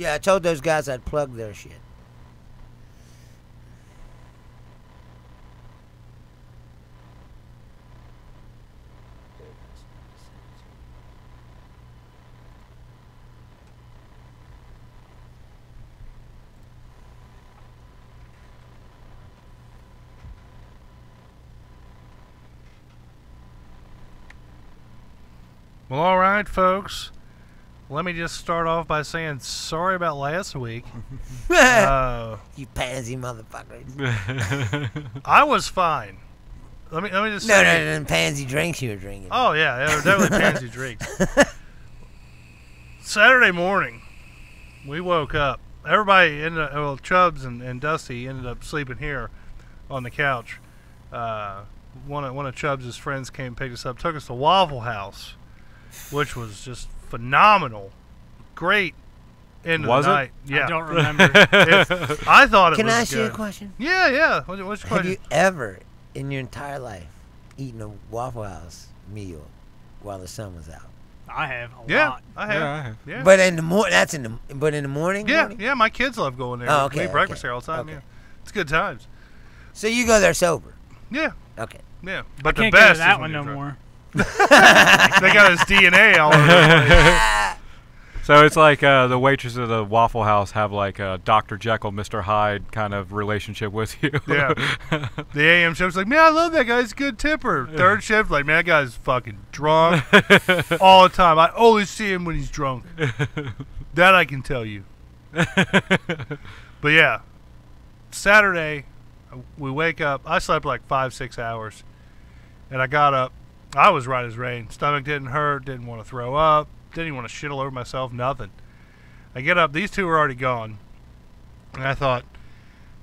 Yeah, I told those guys I'd plug their shit. Well, all right, folks. Let me just start off by saying sorry about last week. You pansy motherfuckers. I was fine. Let me just say. No, pansy drinks you were drinking. Oh yeah, they were definitely pansy drinks. Saturday morning, we woke up. Everybody ended up, well, Chubbs and Dusty ended up sleeping here on the couch. One of Chubbs' friends came and picked us up, took us to Waffle House, which was just phenomenal. Great end of the night. Yeah. I don't remember. I thought it was good. Can I ask you a question? Yeah. What's your question? Have you ever, in your entire life, eaten a Waffle House meal while the sun was out? I have a lot. I have. Yeah. But in the morning. Yeah. My kids love going there. Oh, okay. We eat breakfast there all the time. Okay. Yeah, it's good times. So you go there sober? Yeah. Okay. Yeah. But I the can't go to best that is one when no you're more. They got his DNA all over the place. So it's like the waitresses of the Waffle House have like a Dr. Jekyll, Mr. Hyde kind of relationship with you. Yeah. The AM shift's like, man, I love that guy. He's a good tipper. Third shift, like, man, that guy's fucking drunk all the time. I always see him when he's drunk. That I can tell you. But yeah, Saturday, we wake up. I slept like 5-6 hours. And I got up. I was right as rain. Stomach didn't hurt. Didn't want to throw up. Didn't even want to shit all over myself. Nothing. I get up. These two are already gone. And I thought,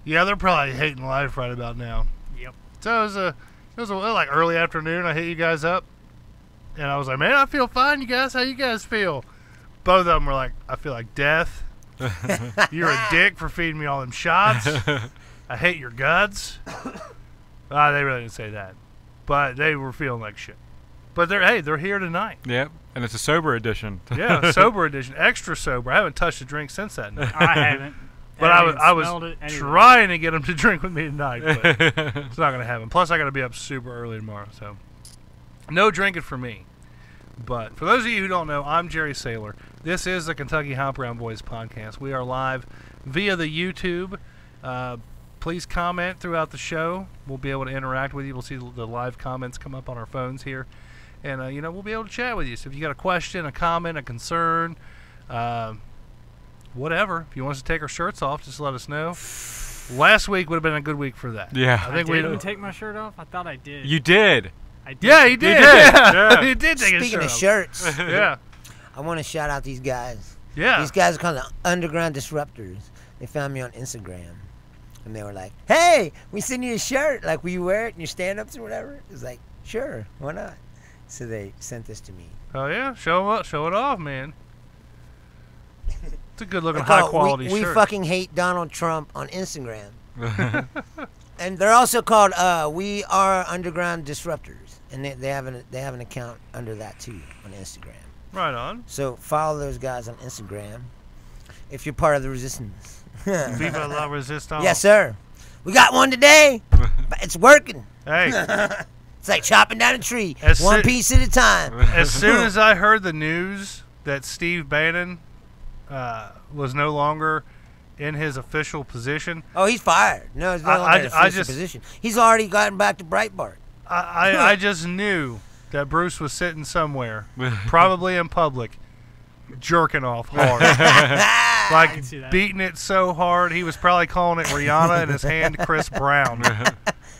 yeah, they're probably hating life right about now. Yep. So it was like early afternoon. I hit you guys up. And I was like, man, I feel fine, you guys. How you guys feel? Both of them were like, I feel like death. You're a dick for feeding me all them shots. I hate your guts. They really didn't say that. But they were feeling like shit. But they're here tonight. Yep, and it's a sober edition. Yeah, sober edition, extra sober. I haven't touched a drink since that night. I haven't. But I was trying to get them to drink with me tonight, but it's not going to happen. Plus, I got to be up super early tomorrow, so no drinking for me. But for those of you who don't know, I'm Jerry Saylor. This is the Kentucky Hop Around Boys podcast. We are live via the YouTube. Please comment throughout the show. We'll be able to interact with you. We'll see the live comments come up on our phones here. And, we'll be able to chat with you. So if you got a question, a comment, a concern, whatever. If you want us to take our shirts off, just let us know. Last week would have been a good week for that. Yeah. I didn't take my shirt off? I thought I did. You did. I did. Yeah, he did. Yeah. He did take his Speaking shirt of off. shirts, Yeah. I want to shout out these guys. Yeah. These guys are called the Underground Disruptors. They found me on Instagram. And they were like, hey, we send you a shirt. Like, will you wear it in your stand-ups or whatever? It's like, sure, why not? So they sent this to me. Oh, yeah. Show it off, man. It's a good-looking, high-quality shirt. We fucking hate Donald Trump on Instagram. And they're also called We Are Underground Disruptors. And they have an account under that, too, on Instagram. Right on. So follow those guys on Instagram if you're part of the resistance. Viva la resistance. Yes, sir. We got one today. But it's working. Hey. It's like chopping down a tree, As one soo- piece at a time. As soon as I heard the news that Steve Bannon was no longer in his official position. Oh, he's fired. No, he's no longer in his official position. He's already gotten back to Breitbart. I just knew that Bruce was sitting somewhere, probably in public, jerking off hard. Like, beating it so hard, he was probably calling it Rihanna in his hand, Chris Brown.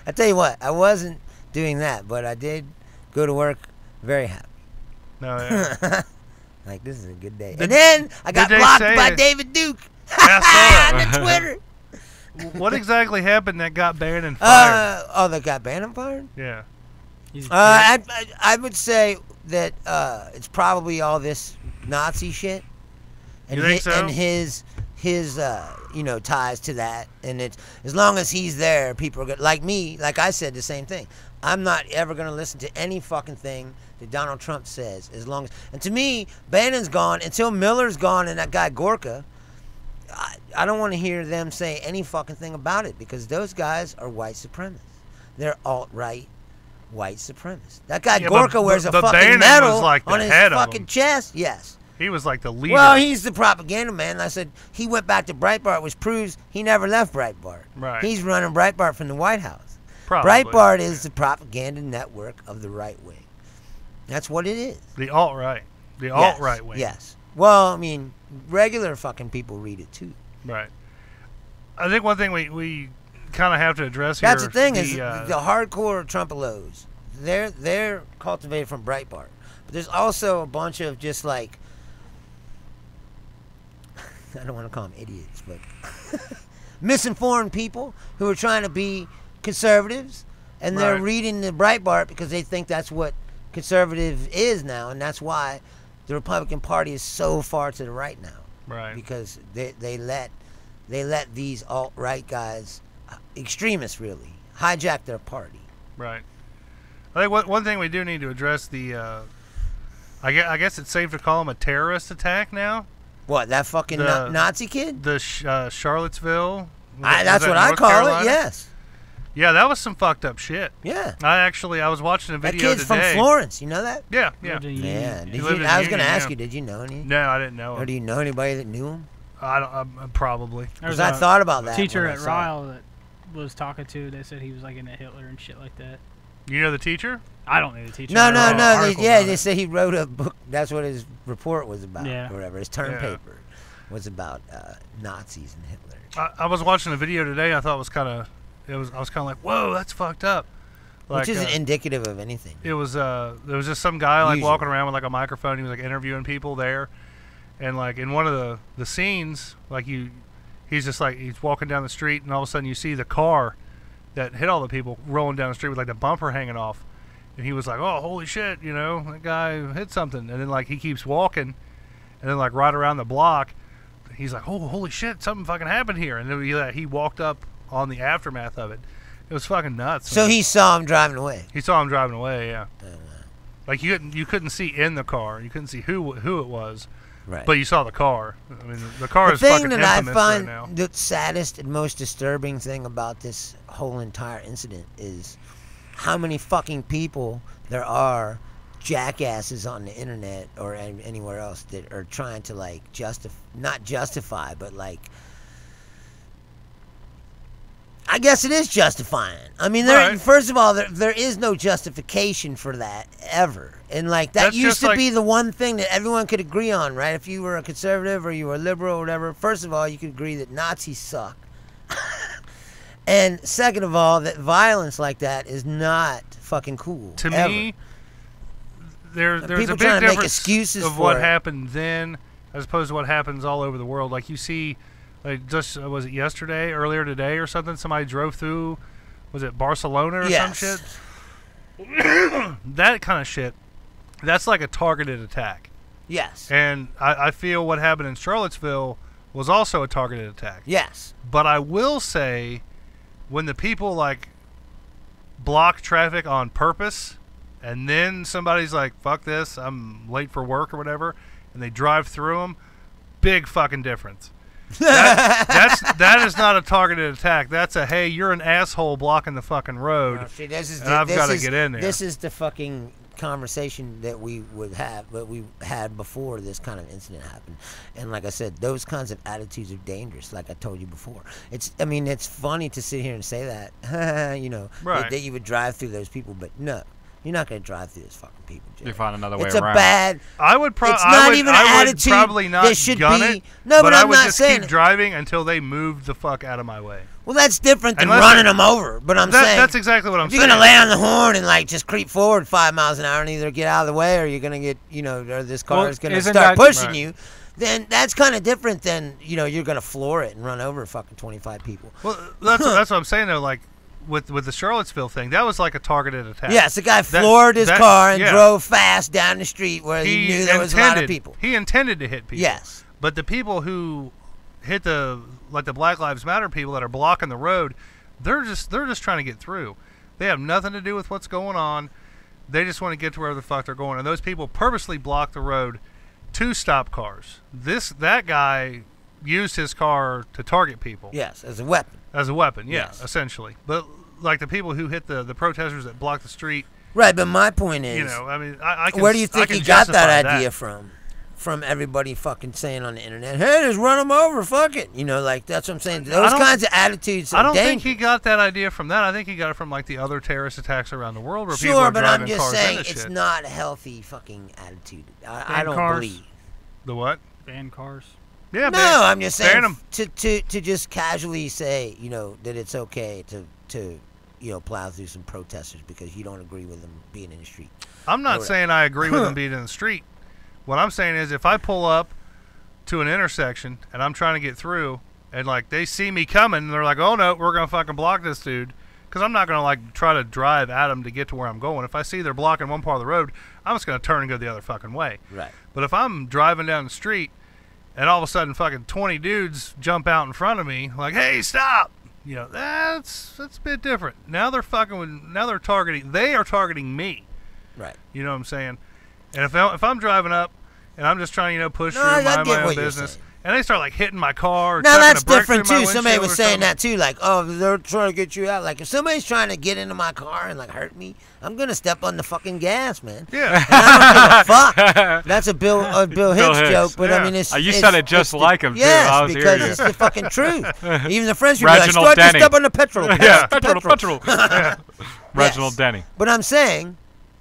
I tell you what, I wasn't doing that, but I did go to work very happy. No, yeah. Like, this is a good day. And then I got blocked by David Duke on Twitter. What exactly happened that got Bannon fired? That got Bannon fired? Yeah. I would say that it's probably all this Nazi shit. And you think so? And his ties to that. And it's as long as he's there, people are good. Like me, like I said the same thing. I'm not ever going to listen to any fucking thing that Donald Trump says. And to me, Bannon's gone until Miller's gone and that guy Gorka. I don't want to hear them say any fucking thing about it because those guys are white supremacists. They're alt-right white supremacists. That guy Gorka wears a fucking Bannon medal was like the on his head of fucking them. chest. Yes. He was like the leader. Well, he's the propaganda man. I said he went back to Breitbart, which proves he never left Breitbart. Right. He's running Breitbart from the White House. Probably. Breitbart is the propaganda network of the right wing. That's what it is. The alt-right. The Yes, alt-right wing. Yes. Well, I mean, regular fucking people read it too. Right. I think one thing we kind of have to address here. That's the thing is the hardcore Trumpelos. They're cultivated from Breitbart, but there's also a bunch of just like I don't want to call them idiots, but misinformed people who are trying to be conservatives, and they're Right. reading the Breitbart because they think that's what conservative is now, and that's why the Republican Party is so far to the right now. Right. Because they let these alt-right guys, extremists really, hijack their party. Right. I think one thing we do need to address I guess it's safe to call him a terrorist attack now. What, that fucking Nazi kid? The Charlottesville. That's what I North call Carolina? it. Yes. Yeah, that was some fucked up shit. Yeah. I was watching a That video kid's today. from Florence. You know that? Yeah. Yeah. He lived in I was going to Union, ask yeah. you. Did you know any? No, I didn't know Or him. do you know anybody that knew him? I don't. Probably. There was Because I a thought about that. teacher when I at saw it. Ryle that was talking to. They said he was like into Hitler and shit like that. You know the teacher? I don't know the teacher. No. I read an article about They it. said he wrote a book. That's what his report was about. Yeah. Or whatever. His term Yeah. paper was about Nazis and Hitler. I was watching a video today. I thought it was kind of. I was kind of like, whoa, that's fucked up. Like, Which isn't indicative of anything. It was there was just some guy like Usually. walking around with like a microphone. He was like interviewing people there, and like in one of the scenes, like he's just like he's walking down the street, and all of a sudden you see the car that hit all the people rolling down the street with like the bumper hanging off, and he was like, oh holy shit, that guy hit something, and then like he keeps walking, and then like right around the block, he's like, oh holy shit, something fucking happened here, and then he walked up on the aftermath of it. It was fucking nuts. So man. he saw him driving away. He saw him driving away, yeah. Oh, wow. Like you couldn't see in the car. You couldn't see who it was, Right. but you saw the car. I mean, the car The is thing fucking that I infamous right find now. the saddest and most disturbing thing about this whole entire incident is how many fucking people there are, jackasses on the internet or anywhere else, that are trying to like not justify, but like, I guess it is justifying. I mean, Right. first of all, there is no justification for that ever. And like that That's used just to like- be the one thing that everyone could agree on, right? If you were a conservative or you were a liberal or whatever, first of all, you could agree that Nazis suck. And second of all, that violence like that is not fucking cool. To ever. me, there's people a big trying to make difference excuses of for what it. happened then as opposed to what happens all over the world. Like you see, like just was it earlier today or something? Somebody drove through, was it Barcelona or Yes. some shit? That kind of shit. That's like a targeted attack. Yes. And I feel what happened in Charlottesville was also a targeted attack. Yes. But I will say, when the people like block traffic on purpose, and then somebody's like, "Fuck this, I'm late for work" or whatever, and they drive through them, big fucking difference. That is not a targeted attack. That's a hey, you're an asshole blocking the fucking road, See, this is and I've got to get in there. This is the fucking conversation that we would have, that we had before this kind of incident happened. And like I said, those kinds of attitudes are dangerous. Like I told you before, it's funny to sit here and say that, Right. that you would drive through those people, but no, you're not going to drive through those fucking people, Jay. You find another way It's around. a bad. I would It's not even an I would attitude probably not that should gun be- it. No, but I I'm would not just saying keep it. driving until they moved the fuck out of my way. Well, that's different than Unless running they- them over. But I'm saying That's exactly what I'm if you're saying. gonna lay on the horn and like just creep forward 5 miles an hour and either get out of the way or you're gonna get, or this car Well, is gonna isn't start that- pushing Right. you, then that's kind of different than you're gonna floor it and run over fucking 25 people. Well, that's what I'm saying though. Like with the Charlottesville thing, that was like a targeted attack. Yes, the guy floored his car and yeah. drove fast down the street where he knew there was a lot of people. He intended to hit people. Yes. But the people who hit the Black Lives Matter people that are blocking the road, they're just trying to get through. They have nothing to do with what's going on. They just want to get to wherever the fuck they're going. And those people purposely block the road to stop cars. That guy used his car to target people. Yes, as a weapon. As a weapon, yeah, Yes. essentially. But like the people who hit the protesters that blocked the street, Right, but my point is, you know, I mean, I can. where do you think I can he got that justify idea from? From everybody fucking saying on the internet, hey, just run them over, fuck it. You know, like, that's what I'm saying. Those kinds of attitudes are I don't think dangerous. he got that idea from that. I think he got it from like the other terrorist attacks around the world where people Sure, are but driving I'm just cars saying into it's shit. not a healthy fucking attitude. I Ban don't cars. believe. The what? Ban cars. Yeah, No, I'm just saying ban 'em. to just casually say, you know, that it's okay to you know, plow through some protesters because you don't agree with them being in the street. I'm not Or- saying I agree with them being in the street. What I'm saying is if I pull up to an intersection and I'm trying to get through and like they see me coming and they're like, oh no, we're going to fucking block this dude. Because I'm not going to like try to drive at them to get to where I'm going. If I see they're blocking one part of the road, I'm just going to turn and go the other fucking way. Right. But if I'm driving down the street and all of a sudden fucking 20 dudes jump out in front of me like, hey, stop. You know, that's a bit different. Now they're they are targeting me. Right. You know what I'm saying? And if I'm driving up and I'm just trying to, you know, push No, through, I mind get my own what you're business, saying. and they start like hitting my car. Or Now chucking that's a brick different through my too. Somebody windshield was or saying something. that too, like, oh, they're trying to get you out. Like, if somebody's trying to get into my car and like hurt me, I'm gonna step on the fucking gas, man. Yeah. And I don't give a fuck. That's a Bill Hicks Hicks, joke, but yeah. I mean, it's You it's- said it just it's like him, too. Yes, I was because hearing it's you. the fucking truth. Even the French would be like, Reginald start to Denny. step on the petrol. Yeah. Petrol. Reginald Yes. Denny. But I'm saying,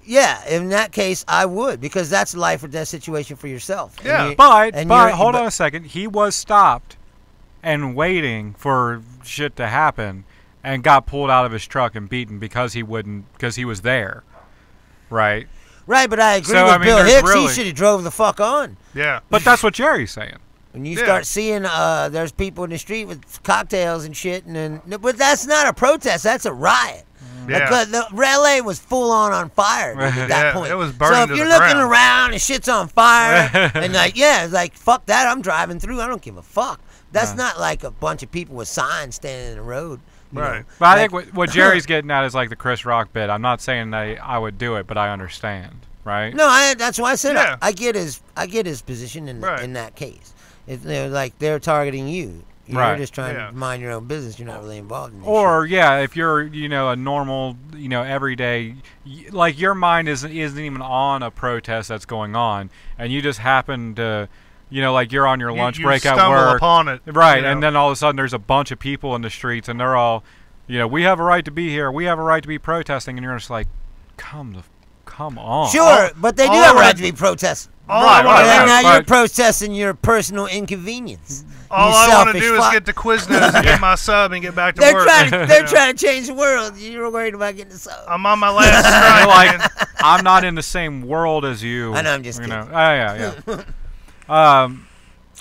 yeah, in that case, I would, because that's a life or death situation for yourself. And Yeah. you- But and you're- hold on a second. He was stopped and waiting for shit to happen and got pulled out of his truck and beaten because he was there. Right? Right, but I agree So, with I mean, Bill there's Hicks. really- He should have drove the fuck on. Yeah. But that's what Jerry's saying. When you Yeah. start seeing there's people in the street with cocktails and shit, and then, but that's not a protest. That's a riot. Yeah. Like, the LA was full on fire dude, at that Yeah, point. it was burning So if to you're the looking ground. around and shit's on fire, and like, yeah, it's like, fuck that. I'm driving through. I don't give a fuck. That's not like a bunch of people with signs standing in the road. you Right. know. But I Like- think what Jerry's getting at is like the Chris Rock bit. I'm not saying I would do it, but I understand. Right? No, that's why I said Yeah. I get his position in Right. in that case. They're like they're targeting you. You're Right. just trying Yeah. to mind your own business. You're not really involved in this Or yeah, if you're a normal everyday, like your mind isn't even on a protest that's going on, and you just happen to, like you're on your lunch you break at stumble work, upon it, right? you know. And then all of a sudden there's a bunch of people in the streets, and they're all, we have a right to be here, we have a right to be protesting, and you're just like, come on. Sure, but they do all have a I right wanna- to be protesting. All Right, I want right, to do, Now right. you're protesting your personal inconvenience. all you I want to selfish do is fuck. get to Quiznos and get my sub and get back to They're work. they're trying to change the world. You're worried about getting the sub. I'm on my last You're strike. like, man. I'm not in the same world as you. I know, I'm just you know. kidding. Oh, yeah.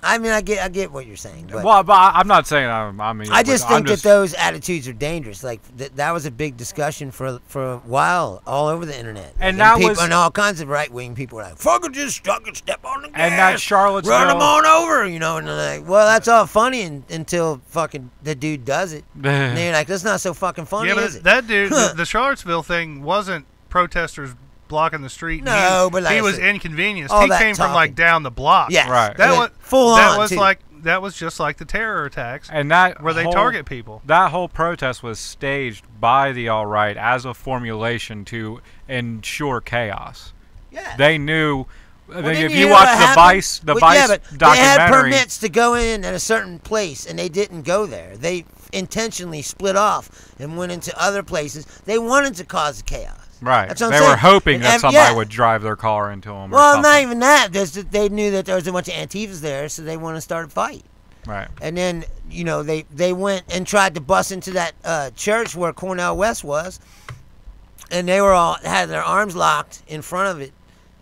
I mean, I get what you're saying, but Well, but I'm not saying I mean. I just I'm think that those attitudes are dangerous. Like that was a big discussion for a while all over the internet. And Like, that people, was- and all kinds of right wing people were like, "Fucking just stuck and step on the gas, And that Charlottesville- run them on over," And they're like, "Well, that's all funny until fucking the dude does it." And they're like, "That's not so fucking funny, Yeah, is but it?" that dude, the Charlottesville thing wasn't protesters blocking the street. No, but like he I was said, inconvenienced. all He that came from like talking. down the block. Yes, Right. That like, was full That on, was too. that was just like the terror attacks, and that where they whole- target people. That whole protest was staged by the alt-right as a formulation to ensure chaos. Yeah. They knew. I Well, think didn't if you you hear watch what the happened? Vice, But yeah, but they had documentary, permits to go in at a certain place, and they didn't go there. They intentionally split off and went into other places. They wanted to cause chaos. right? That's what I'm They saying. were hoping And that somebody would drive their car into them. or Well, something. not even that. Just that they knew that there was a bunch of Antifas there, so they want to start a fight. Right. And then, they went and tried to bust into that church where Cornell West was, and they were all had their arms locked in front of it,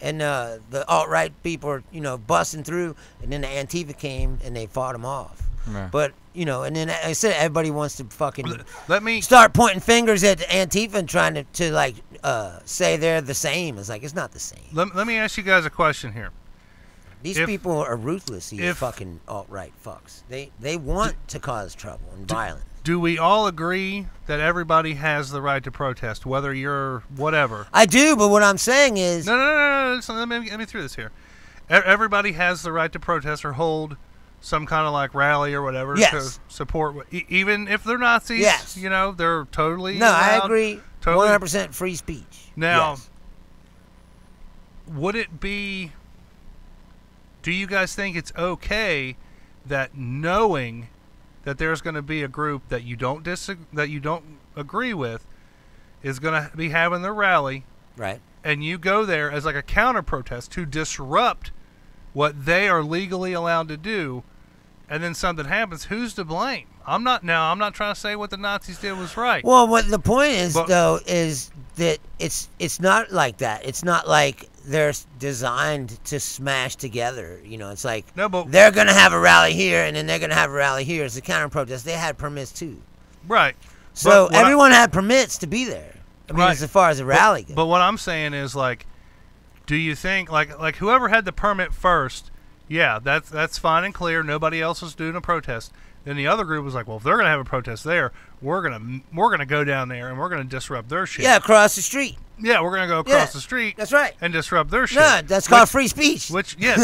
and the alt-right people were, busting through, and then the Antifa came and they fought them off. Yeah. But, and then I said everybody wants to fucking Let me start pointing fingers at the Antifa and trying to say they're the same. It's like, it's not the same. let me ask you guys a question here. These If- people are ruthless, these if- fucking alt-right fucks. They want to cause trouble and violence. Do we all agree that everybody has the right to protest, whether you're whatever? I do, but what I'm saying is... No. So let me through this here. Everybody has the right to protest or hold some kind of like rally or whatever Yes. to support, even if they're Nazis. Yes. You know, they're totally. No, I allowed, agree. Totally. 100% free speech. Now, Yes. would it be? Do you guys think it's okay that knowing that there's going to be a group that you don't agree with is going to be having their rally, Right. and you go there as like a counter protest to disrupt what they are legally allowed to do, and then something happens? Who's to blame? I'm not trying to say what the Nazis did was right. Well, what the point is, But- though, is that it's not like that. It's not like they're designed to smash together. You know, it's like No, but- they're going to have a rally here, and then they're going to have a rally here. It's a counter-protest. They had permits, too. Right. So But what everyone had permits to be there. I mean, Right. as far as a rally goes. But what I'm saying is, like, do you think like whoever had the permit first, yeah, that's fine and clear. Nobody else was doing a protest. Then the other group was like, well, if they're gonna have a protest there, we're gonna go down there and we're gonna disrupt their shit. Yeah, across the street. Yeah, we're gonna go across the street. That's right. And disrupt their shit. No, that's called free speech. Which yes,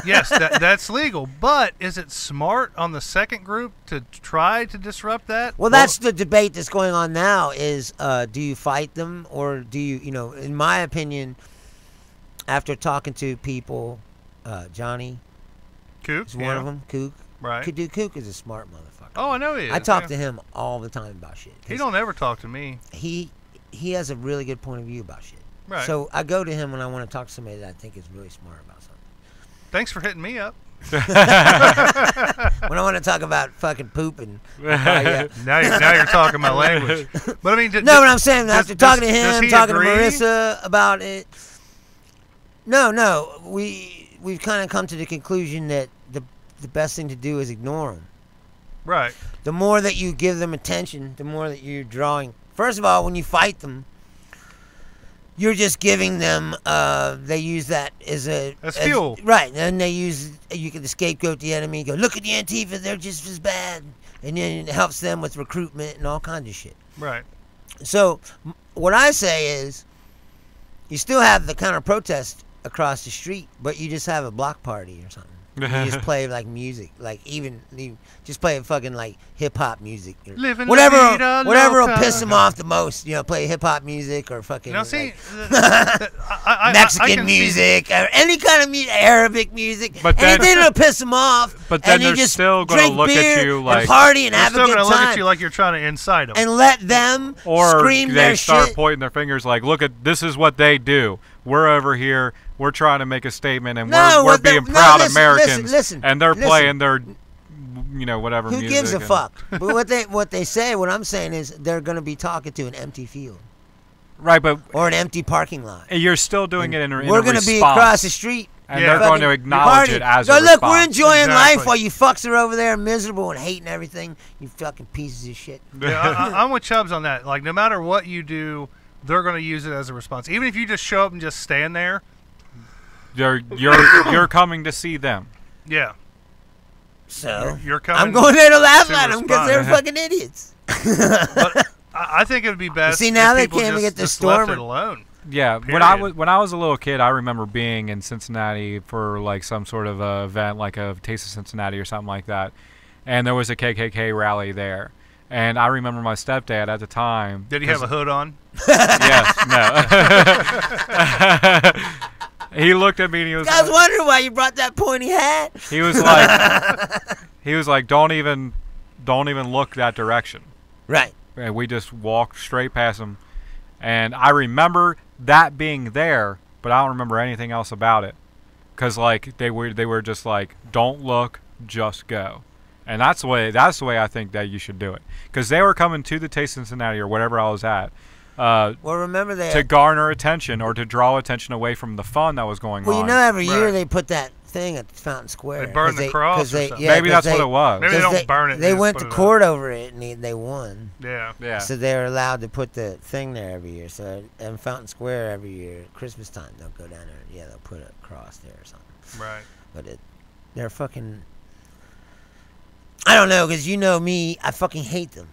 yes, that's legal. But is it smart on the second group to try to disrupt that? Well, that's the debate that's going on now is do you fight them or do you know, in my opinion, after talking to people, Johnny Kook. is one of them, Kook. Right. Dude, Kook is a smart motherfucker. Oh, I know he is. I talk yeah. to him all the time about shit. He don't ever talk to me. He has a really good point of view about shit. Right. So I go to him when I want to talk to somebody that I think is really smart about something. Thanks for hitting me up. When I want to talk about fucking pooping. Yeah. Now you're talking my language. But I mean, No, but I'm saying after talking to does him, he talking agree? to Marissa about it. No, we've kind of come to the conclusion that the best thing to do is ignore them. Right. The more that you give them attention, the more that you're drawing. First of all, when you fight them, you're just giving them. They use that as fuel. Right, and you can scapegoat the enemy. Go look at the Antifa; they're just as bad, and then it helps them with recruitment and all kinds of shit. Right. So, what I say is, you still have the counter protest across the street, but you just have a block party or something. You just play like music, like even just play fucking like hip hop music, or Living whatever la vida will loca. piss them off the most. You know, play hip hop music or fucking Now see, like, I Mexican can see- music or any kind of music, Arabic music. But then- anything that'll piss them off. But then and you they're just still gonna drink look at beer you and like- party and They're have a still good gonna look at time, you like you're trying to incite them. and let them Or scream they their start shit. pointing their fingers like, look at, this is what they do. We're over here. We're trying to make a statement, and No, we're what the- being no, proud listen, Americans. listen, and they're listen. playing their, whatever Who music. gives a and- fuck? But what they say, what I'm saying is they're going to be talking to an empty field Right, but or an empty parking lot. you're still doing it in a We're going gonna to be across the street. and Yeah. they're going to fucking acknowledge partying. it as Go, a look, we're response. enjoying life Exactly. while you fucks are over there miserable and hating everything. You fucking pieces of shit. Yeah, I'm with Chubbs on that. Like, no matter what you do, they're going to use it as a response. Even if you just show up and just stand there. You're coming to see them. Yeah. So You're coming. I'm going there to laugh to at them because respond. they're fucking idiots. But I think it would be best. See, now if they people can't even just, get the just left storm it alone. Yeah, Period. when I was a little kid, I remember being in Cincinnati for like some sort of event, like a Taste of Cincinnati or something like that, and there was a KKK rally there. And I remember my stepdad at the time. Did he have a hood on? Yes, no. He looked at me and he was I was like, wondering why you brought that pointy hat. he was like, don't even look that direction. Right. And we just walked straight past him. And I remember that being there, but I don't remember anything else about it. Cause like they were just like, don't look, just go. And that's the way I think that you should do it. Cause they were coming to the Taste of Cincinnati or whatever I was at. Well, remember they. To garner attention or to draw attention away from the fun that was going Well, on. you know, every year Right. they put that thing at Fountain Square. They burn 'cause the cross 'cause or they- something. yeah, Maybe 'cause that's what it was. Maybe they 'cause don't burn it. They just went put to it up. court over it and they won. Yeah. Yeah. So they're allowed to put the thing there every year. So in Fountain Square every year, Christmas time, they'll go down there. Yeah, they'll put a cross there or something. Right. But they're fucking. I don't know, because you know me, I fucking hate them.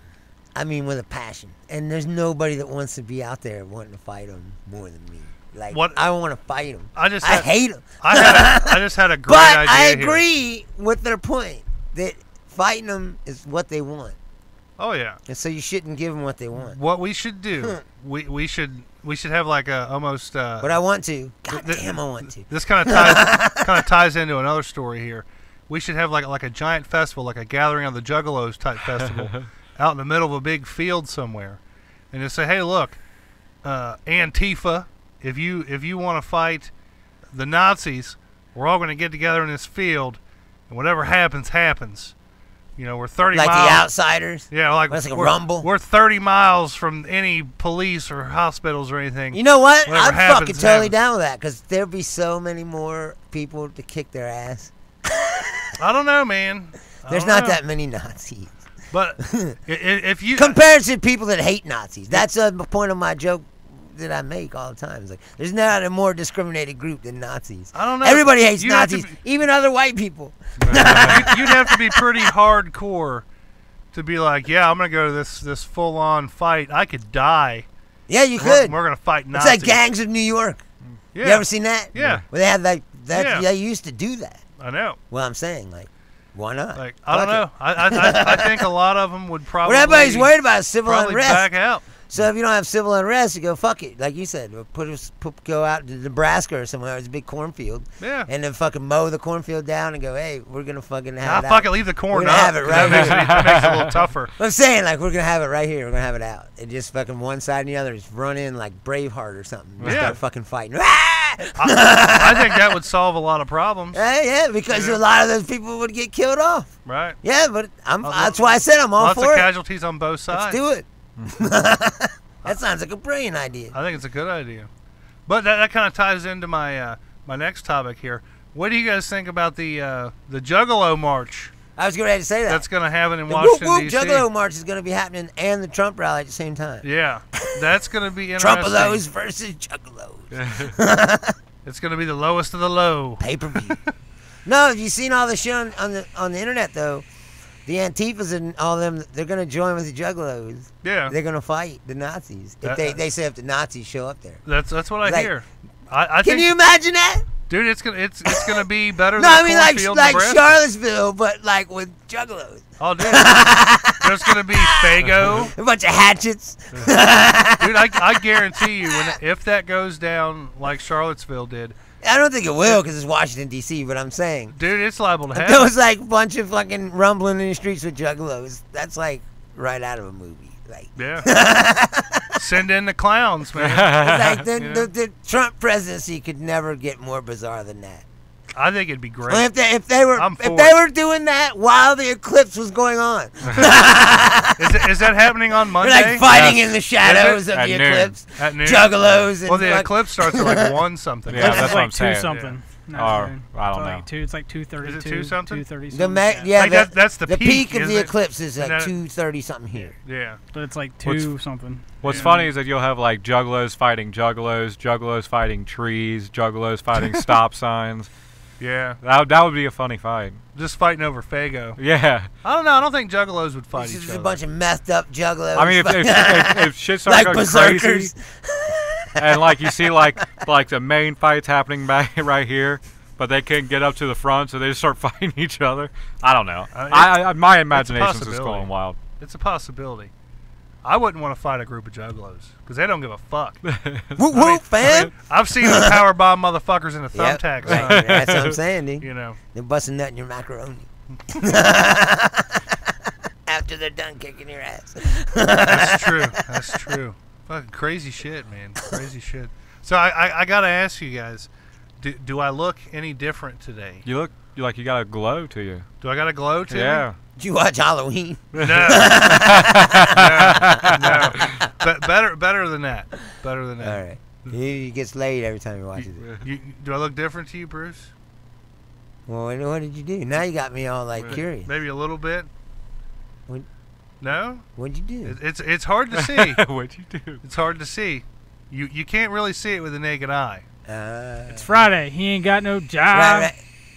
I mean, with a passion. And there's nobody that wants to be out there wanting to fight them more than me. Like, What- I want to fight them. I just I had- hate them. I just had a great But idea I here. agree with their point. that fighting them is what they want, Oh yeah. and so you shouldn't give them what they want. What we should do, we should have like a almost. But I want to. God damn, I want to. This kind of ties into another story here. We should have like a giant festival, like a gathering of the Juggalos type festival, out in the middle of a big field somewhere, and just say, hey, look, Antifa, if you want to fight the Nazis, we're all going to get together in this field, and whatever happens, happens. You know, we're 30 Like miles. the Outsiders. Yeah, like That's like a we're, rumble. We're 30 miles from any police or hospitals or anything. You know what? Whatever I'm happens, fucking totally happens. down with that because there'll be so many more people to kick their ass. I don't know, man. There's not that many Nazis. But if you Compared to people that hate Nazis. That's the point of my joke that I make all the time. It's like, there's not a more discriminated group than Nazis. I don't know. Everybody hates You'd have to Nazis, even other white people. you'd have to be pretty hardcore to be like, yeah, I'm gonna go to this full on fight. I could die. Yeah, you could. We're gonna fight It's Nazis. like Gangs of New York. Yeah. You ever seen that? Yeah. Well, they had like that. Yeah. They used to do that. I know. Well, I'm saying, like, why not? Like I don't Fuck know. it. I think a lot of them would probably. What everybody's worried about is civil probably unrest. back out. So if you don't have civil unrest, you go fuck it, like you said, go out to Nebraska or somewhere. It's a big cornfield, Yeah. and then fucking mow the cornfield down and go, hey, we're gonna fucking have it Fuck out. it, leave the corn We're gonna up. have it right that makes it a little tougher. I'm saying, like, we're gonna have it right here. We're gonna have it out, and just fucking one side and the other just run in like Braveheart or something. Just Yeah. start fucking fighting. I think that would solve a lot of problems. Yeah, because a lot of those people would get killed off. Right. Yeah, but that's why I said I'm all Lots for of it. casualties on both sides. Let's do it. That sounds like a brilliant idea. I think it's a good idea. But that kind of ties into my my next topic here. What do you guys think about the Juggalo March I was getting ready to say that. that's going to happen in The Washington, Whoop Whoop D.C.? Juggalo March is going to be happening and the Trump rally at the same time. Yeah, that's going to be interesting. Trump-a-los versus Juggalos. It's going to be the lowest of the low. Pay-per-view. No, have you seen all the shit on the internet, though? The Antifas and all them, they're going to join with the Juggalos. Yeah. They're going to fight the Nazis. If they say if the Nazis show up there. That's what I Like, hear. I Can think, you imagine that? dude, it's gonna be better No, than I mean like cornfield like Nebraska. Charlottesville, but like with Juggalos. Oh, dude. There's going to be Fago. A bunch of hatchets. Dude, I guarantee you, if that goes down like Charlottesville did, I don't think it will because it's Washington, D.C., but I'm saying. dude, it's liable to If happen. there was like a bunch of fucking rumbling in the streets with Juggalos, that's like right out of a movie. Like, Yeah. Send in the clowns, man. like Yeah. the Trump presidency could never get more bizarre than that. I think it'd be great. Well, if they I'm for were doing that while the eclipse was going on, Is that happening on we're Monday? like fighting Yes. in the shadows Is of At the noon. eclipse, At noon? Juggalos, and Well, the fuck- eclipse starts at like 1 something. Yeah, It's that's what like I'm saying. 2 something. Or, No, I don't like know. It's like 2:32. Is it 2 something? 2:30 the something. yeah, Like that's the peak of isn't the it? eclipse is like Isn't that- 2:30 something here. Yeah. But it's like What's- 2 something. What's Yeah. funny is that you'll have like juggalos fighting juggalos, juggalos fighting trees, juggalos fighting stop signs. Yeah. That would be a funny fight. Just fighting over Fago. Yeah. I don't know. I don't think Juggalos would fight It's each just other. a bunch of messed up Juggalos. I mean, if shit starts like going berserkers. crazy, and like you see like the main fights happening back right here, but they can't get up to the front, so they just start fighting each other. I don't know. My imagination's just possibility. going wild. It's a possibility. I wouldn't want to fight a group of Juggalos because they don't give a fuck. Whoop whoop, fam. I've seen them power bomb motherfuckers in a Yep, thumbtack. right. Son. That's what I'm saying, dude. You know. They're busting nut in your macaroni. After they're done kicking your ass. That's true. That's true. Fucking crazy shit, man. Crazy shit. So I gotta ask you guys, do I look any different today? You look like you got a glow to you. Do I got a glow to me? Yeah. Did you watch Halloween? No. no. But better than that. Better than that. All right. He gets laid every time he watches it. Do I look different to you, Bruce? Well, what did you do? Now you got me all like curious. Maybe a little bit. What- No. What'd you do? It's hard to see. What'd you do? It's hard to see. You can't really see it with the naked eye. It's Friday. He ain't got no job. right.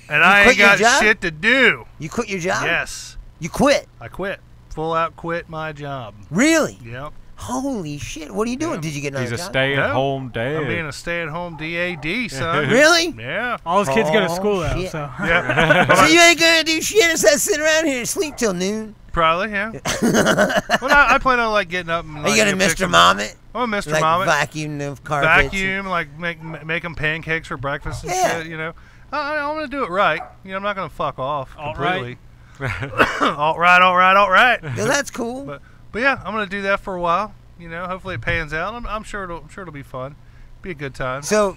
And I ain't quit your got job? shit to do. You quit your job? Yes. You quit? I quit. Full out quit my job. Really? Yep. Holy shit! What are you doing? Yeah. Did you get another He's a job? stay-at-home dad. I'm being a stay-at-home DAD, son. Really? Yeah. All his kids go to Oh, school though, shit. so. Yeah. So you ain't gonna do shit except sit around here and sleep till noon? Probably, yeah. Well, I plan on like getting up and Are like, you gonna fix Mr. some- Mom-it? Oh, Mr. Like Mom, vacuum the carpets? vacuum, like make them pancakes for breakfast and Yeah. shit. You know, I'm gonna do it right. You know, I'm not gonna fuck off completely. All right. Yeah, that's cool. But yeah, I'm gonna do that for a while. You know, hopefully it pans out. I'm sure it'll be fun. Be a good time. So,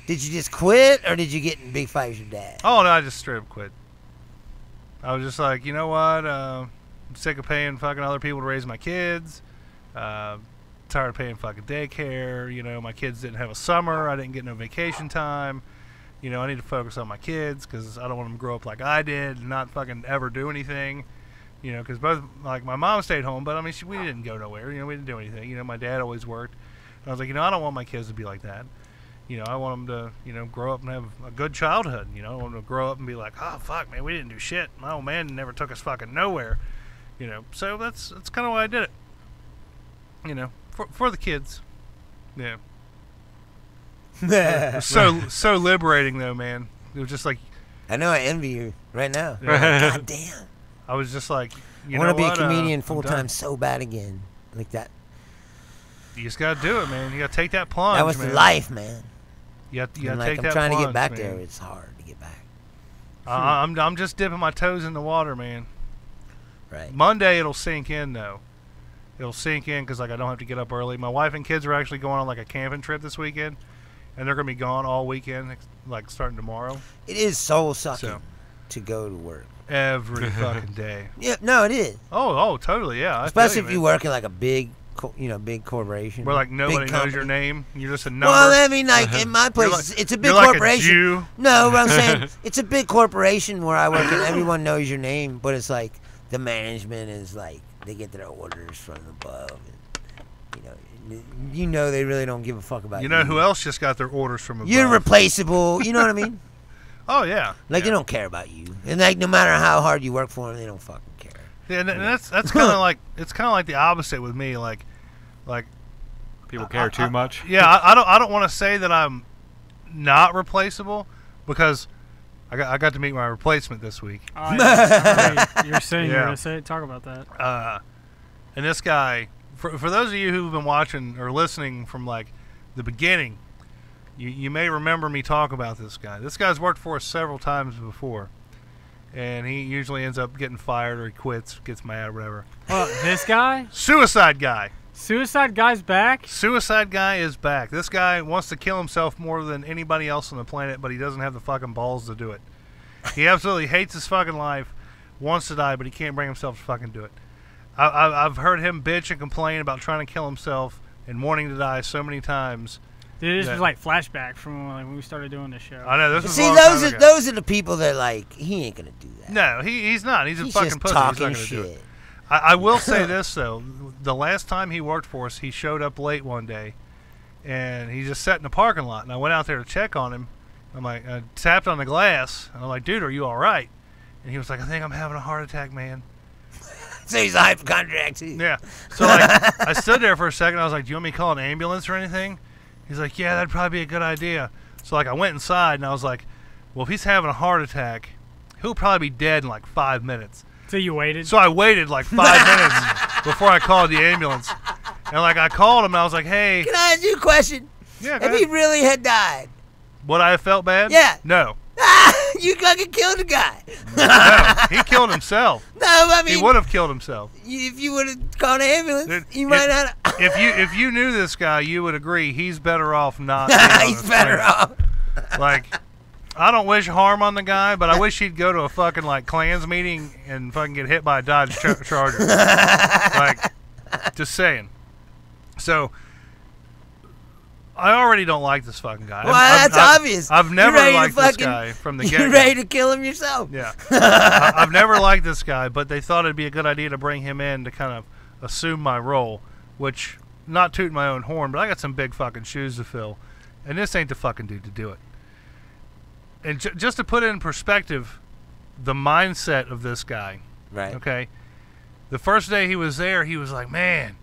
did you just quit, or did you get in big fights with your dad? Oh no, I just straight up quit. I was just like, you know what? I'm sick of paying fucking other people to raise my kids. Tired of paying fucking daycare. You know, my kids didn't have a summer. I didn't get no vacation time. You know, I need to focus on my kids because I don't want them to grow up like I did and not fucking ever do anything. You know, because both, like, my mom stayed home, but I mean, we didn't go nowhere. You know, we didn't do anything. You know, my dad always worked. And I was like, you know, I don't want my kids to be like that. You know, I want them to, you know, grow up and have a good childhood. You know, I want them to grow up and be like, oh, fuck, man, we didn't do shit. My old man never took us fucking nowhere. You know, so that's kind of why I did it. You know, for the kids. Yeah. It was so liberating, though, man. It was just like, I know I envy you right now. Yeah. God damn. I was just like, you I know want to be what? a comedian I'm full done. time so bad again. Like that. You just gotta do it, man. You gotta take that plunge. That was man. the life, man. You gotta And, take like, that I'm trying to plunge, get back man. there. It's hard to get back. I'm just dipping my toes in the water, man. Right. Monday it'll sink in though. It'll sink in because like I don't have to get up early. My wife and kids are actually going on like a camping trip this weekend, and they're gonna be gone all weekend, like starting tomorrow. It is soul sucking So. to go to work. Every fucking day. Yeah, no, it is. Oh, totally, yeah. I Especially feel if you man. work in like a big, big corporation. Where like big nobody knows your company. name. You're just a number. Well, I mean, like in my place, like- it's a big you're like corporation. a Jew. No, what I'm saying, it's a big corporation where I work, and everyone knows your name. But it's like the management is like they get their orders from above. And, you know, they really don't give a fuck about you. You know who else just got their orders from above? You're replaceable. You know what I mean? Oh yeah. Like yeah. they don't care about you, and like no matter how hard you work for them, they don't fucking care. Yeah, and that's kind of like it's kind of like the opposite with me. Like People care too much. yeah, I don't want to say that I'm not replaceable because I got to meet my replacement this week. Oh, yeah. You're saying Yeah. you're gonna say talk about that. And this guy, for those of you who've been watching or listening from like the beginning, you may remember me talk about this guy. This guy's worked for us several times before, and he usually ends up getting fired or he quits, gets mad or whatever. Oh, this guy? Suicide guy. Suicide guy's back? Suicide guy is back. This guy wants to kill himself more than anybody else on the planet, but he doesn't have the fucking balls to do it. He absolutely hates his fucking life, wants to die, but he can't bring himself to fucking do it. I've heard him bitch and complain about trying to kill himself and wanting to die so many times. Dude, this Yeah. was like flashback from when we started doing this show. I know this was See, a long time ago. those are the people that like he ain't gonna do that. No, he's not. He's a He's fucking just pussy. He's not talking gonna do it. shit. I will say this though: the last time he worked for us, he showed up late one day, and he just sat in the parking lot. And I went out there to check on him. I'm like, I tapped on the glass. And I'm like, dude, are you all right? And he was like, I think I'm having a heart attack, man. So he's a hypochondriac too. Yeah. So like, I stood there for a second. I was like, do you want me to call an ambulance or anything? He's like, yeah, that'd probably be a good idea. So like, I went inside and I was like, well, if he's having a heart attack, he'll probably be dead in like 5 minutes. So you waited? So I waited like 5 minutes before I called the ambulance. And like I called him and I was like, hey, Can I ask you a question? yeah, go If ahead. he really had died, Would I have felt bad? Yeah. No. you fucking killed the guy. No. He killed himself. No, I mean, He would have killed himself. if you would have called an ambulance, Dude, you might not. If you knew this guy, you would agree he's better off not. being on He's this better planet. off. Like, I don't wish harm on the guy, but I wish he'd go to a fucking like Klans meeting and fucking get hit by a Dodge Charger. Like, just saying. So, I already don't like this fucking guy. Well, that's obvious. I've You're never ready to liked this fucking- guy from the You're get-go. ready to kill him yourself. Yeah. I've never liked this guy, but they thought it'd be a good idea to bring him in to kind of assume my role, which, not tooting my own horn, but I got some big fucking shoes to fill, and this ain't the fucking dude to do it. And just to put it in perspective, the mindset of this guy, Right. okay? The first day he was there, he was like, man,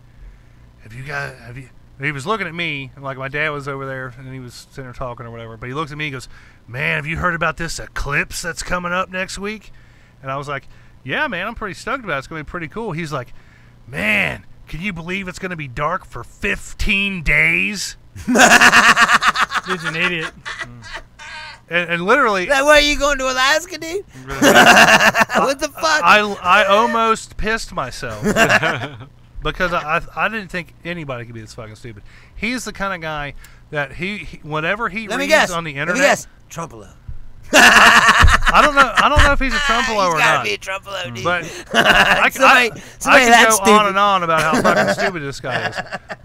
have you? He was looking at me, and like my dad was over there, and he was sitting there talking or whatever. But he looks at me, and goes, "Man, have you heard about this eclipse that's coming up next week?" And I was like, "Yeah, man, I'm pretty stoked about it. It's gonna be pretty cool." He's like, "Man, can you believe it's gonna be dark for 15 days?" Dude's an idiot. And literally, Like, where are you going to Alaska, dude? What the fuck? I almost pissed myself because I didn't think anybody could be this fucking stupid. He's the kind of guy that he whatever he Let me reads guess. on the Let internet. me guess. Trumpalo. I don't know if he's a Trumpalo He's or gotta not. be a Trumpalo, dude. But somebody I that could go stupid. on and on about how fucking stupid this guy is.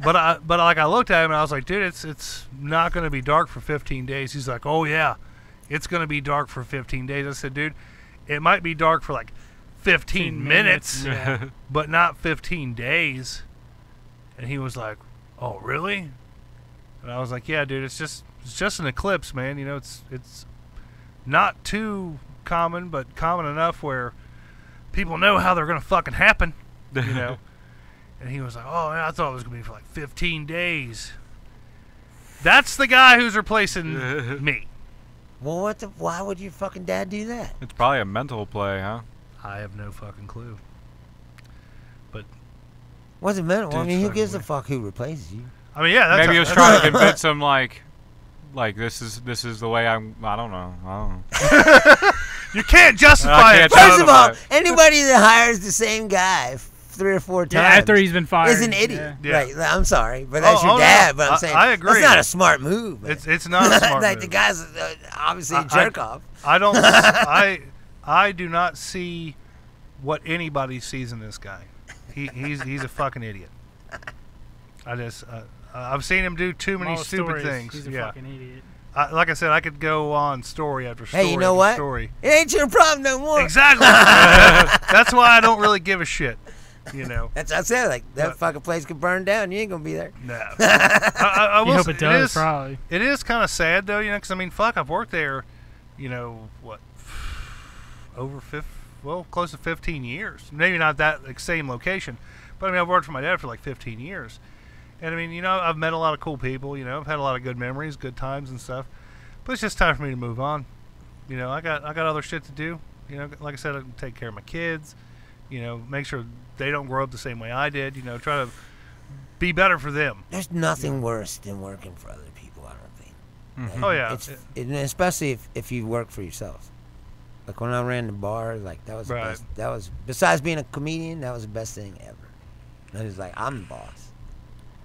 But like I looked at him and I was like, dude, it's not going to be dark for 15 days. He's like, oh yeah, it's going to be dark for 15 days. I said, dude, it might be dark for like 15 minutes, Yeah. but not 15 days. And he was like, oh really? And I was like, yeah, dude, it's just an eclipse, man. You know, it's not too common, but common enough where people know how they're gonna fucking happen, you know. And he was like, "Oh, man, I thought it was gonna be for like 15 days." That's the guy who's replacing me. Well, why would your fucking dad do that? It's probably a mental play, huh? I have no fucking clue. But What's it meant? Well, I Dude's mean, who fucking gives a weird. fuck who replaces you? I mean, yeah, that's Maybe he was trying to convince him, like this is the way I don't know. You can't justify I it. can't First of all, justify anybody that hires the same guy 3 or 4 times Yeah, after he's been fired. is an idiot. Yeah. Right? I'm sorry, but that's Oh, your no. dad. But I'm saying I agree. that's not a smart move. Man. It's not a smart like move. the guy's obviously a jerk off. I don't. I do not see what anybody sees in this guy. He's a fucking idiot. I've seen him do too many Moral stupid stories, things. He's a Yeah. fucking idiot. Like I said, I could go on story after story Hey, you know after what? story. It ain't your problem no more. Exactly. That's why I don't really give a shit. You know. That's what I said. Like that But- fucking place could burn down. You ain't gonna be there. No. I You will hope say, it does, probably. It is kind of sad though, you know, because I mean, fuck, I've worked there, you know, what, close to 15 years. Maybe not that same location, but I mean, I've worked for my dad for like 15 years, and I mean, you know, I've met a lot of cool people. You know, I've had a lot of good memories, good times and stuff. But it's just time for me to move on. You know, I got other shit to do. You know, like I said, I can take care of my kids. You know, make sure they don't grow up the same way I did. You know, try to be better for them. There's nothing worse than working for other people. I don't think. Mhm. Oh, yeah. And especially if you work for yourself. Like when I ran the bar, like that was the Right. best. That was, besides being a comedian, that was the best thing ever. And it's like, I'm the boss.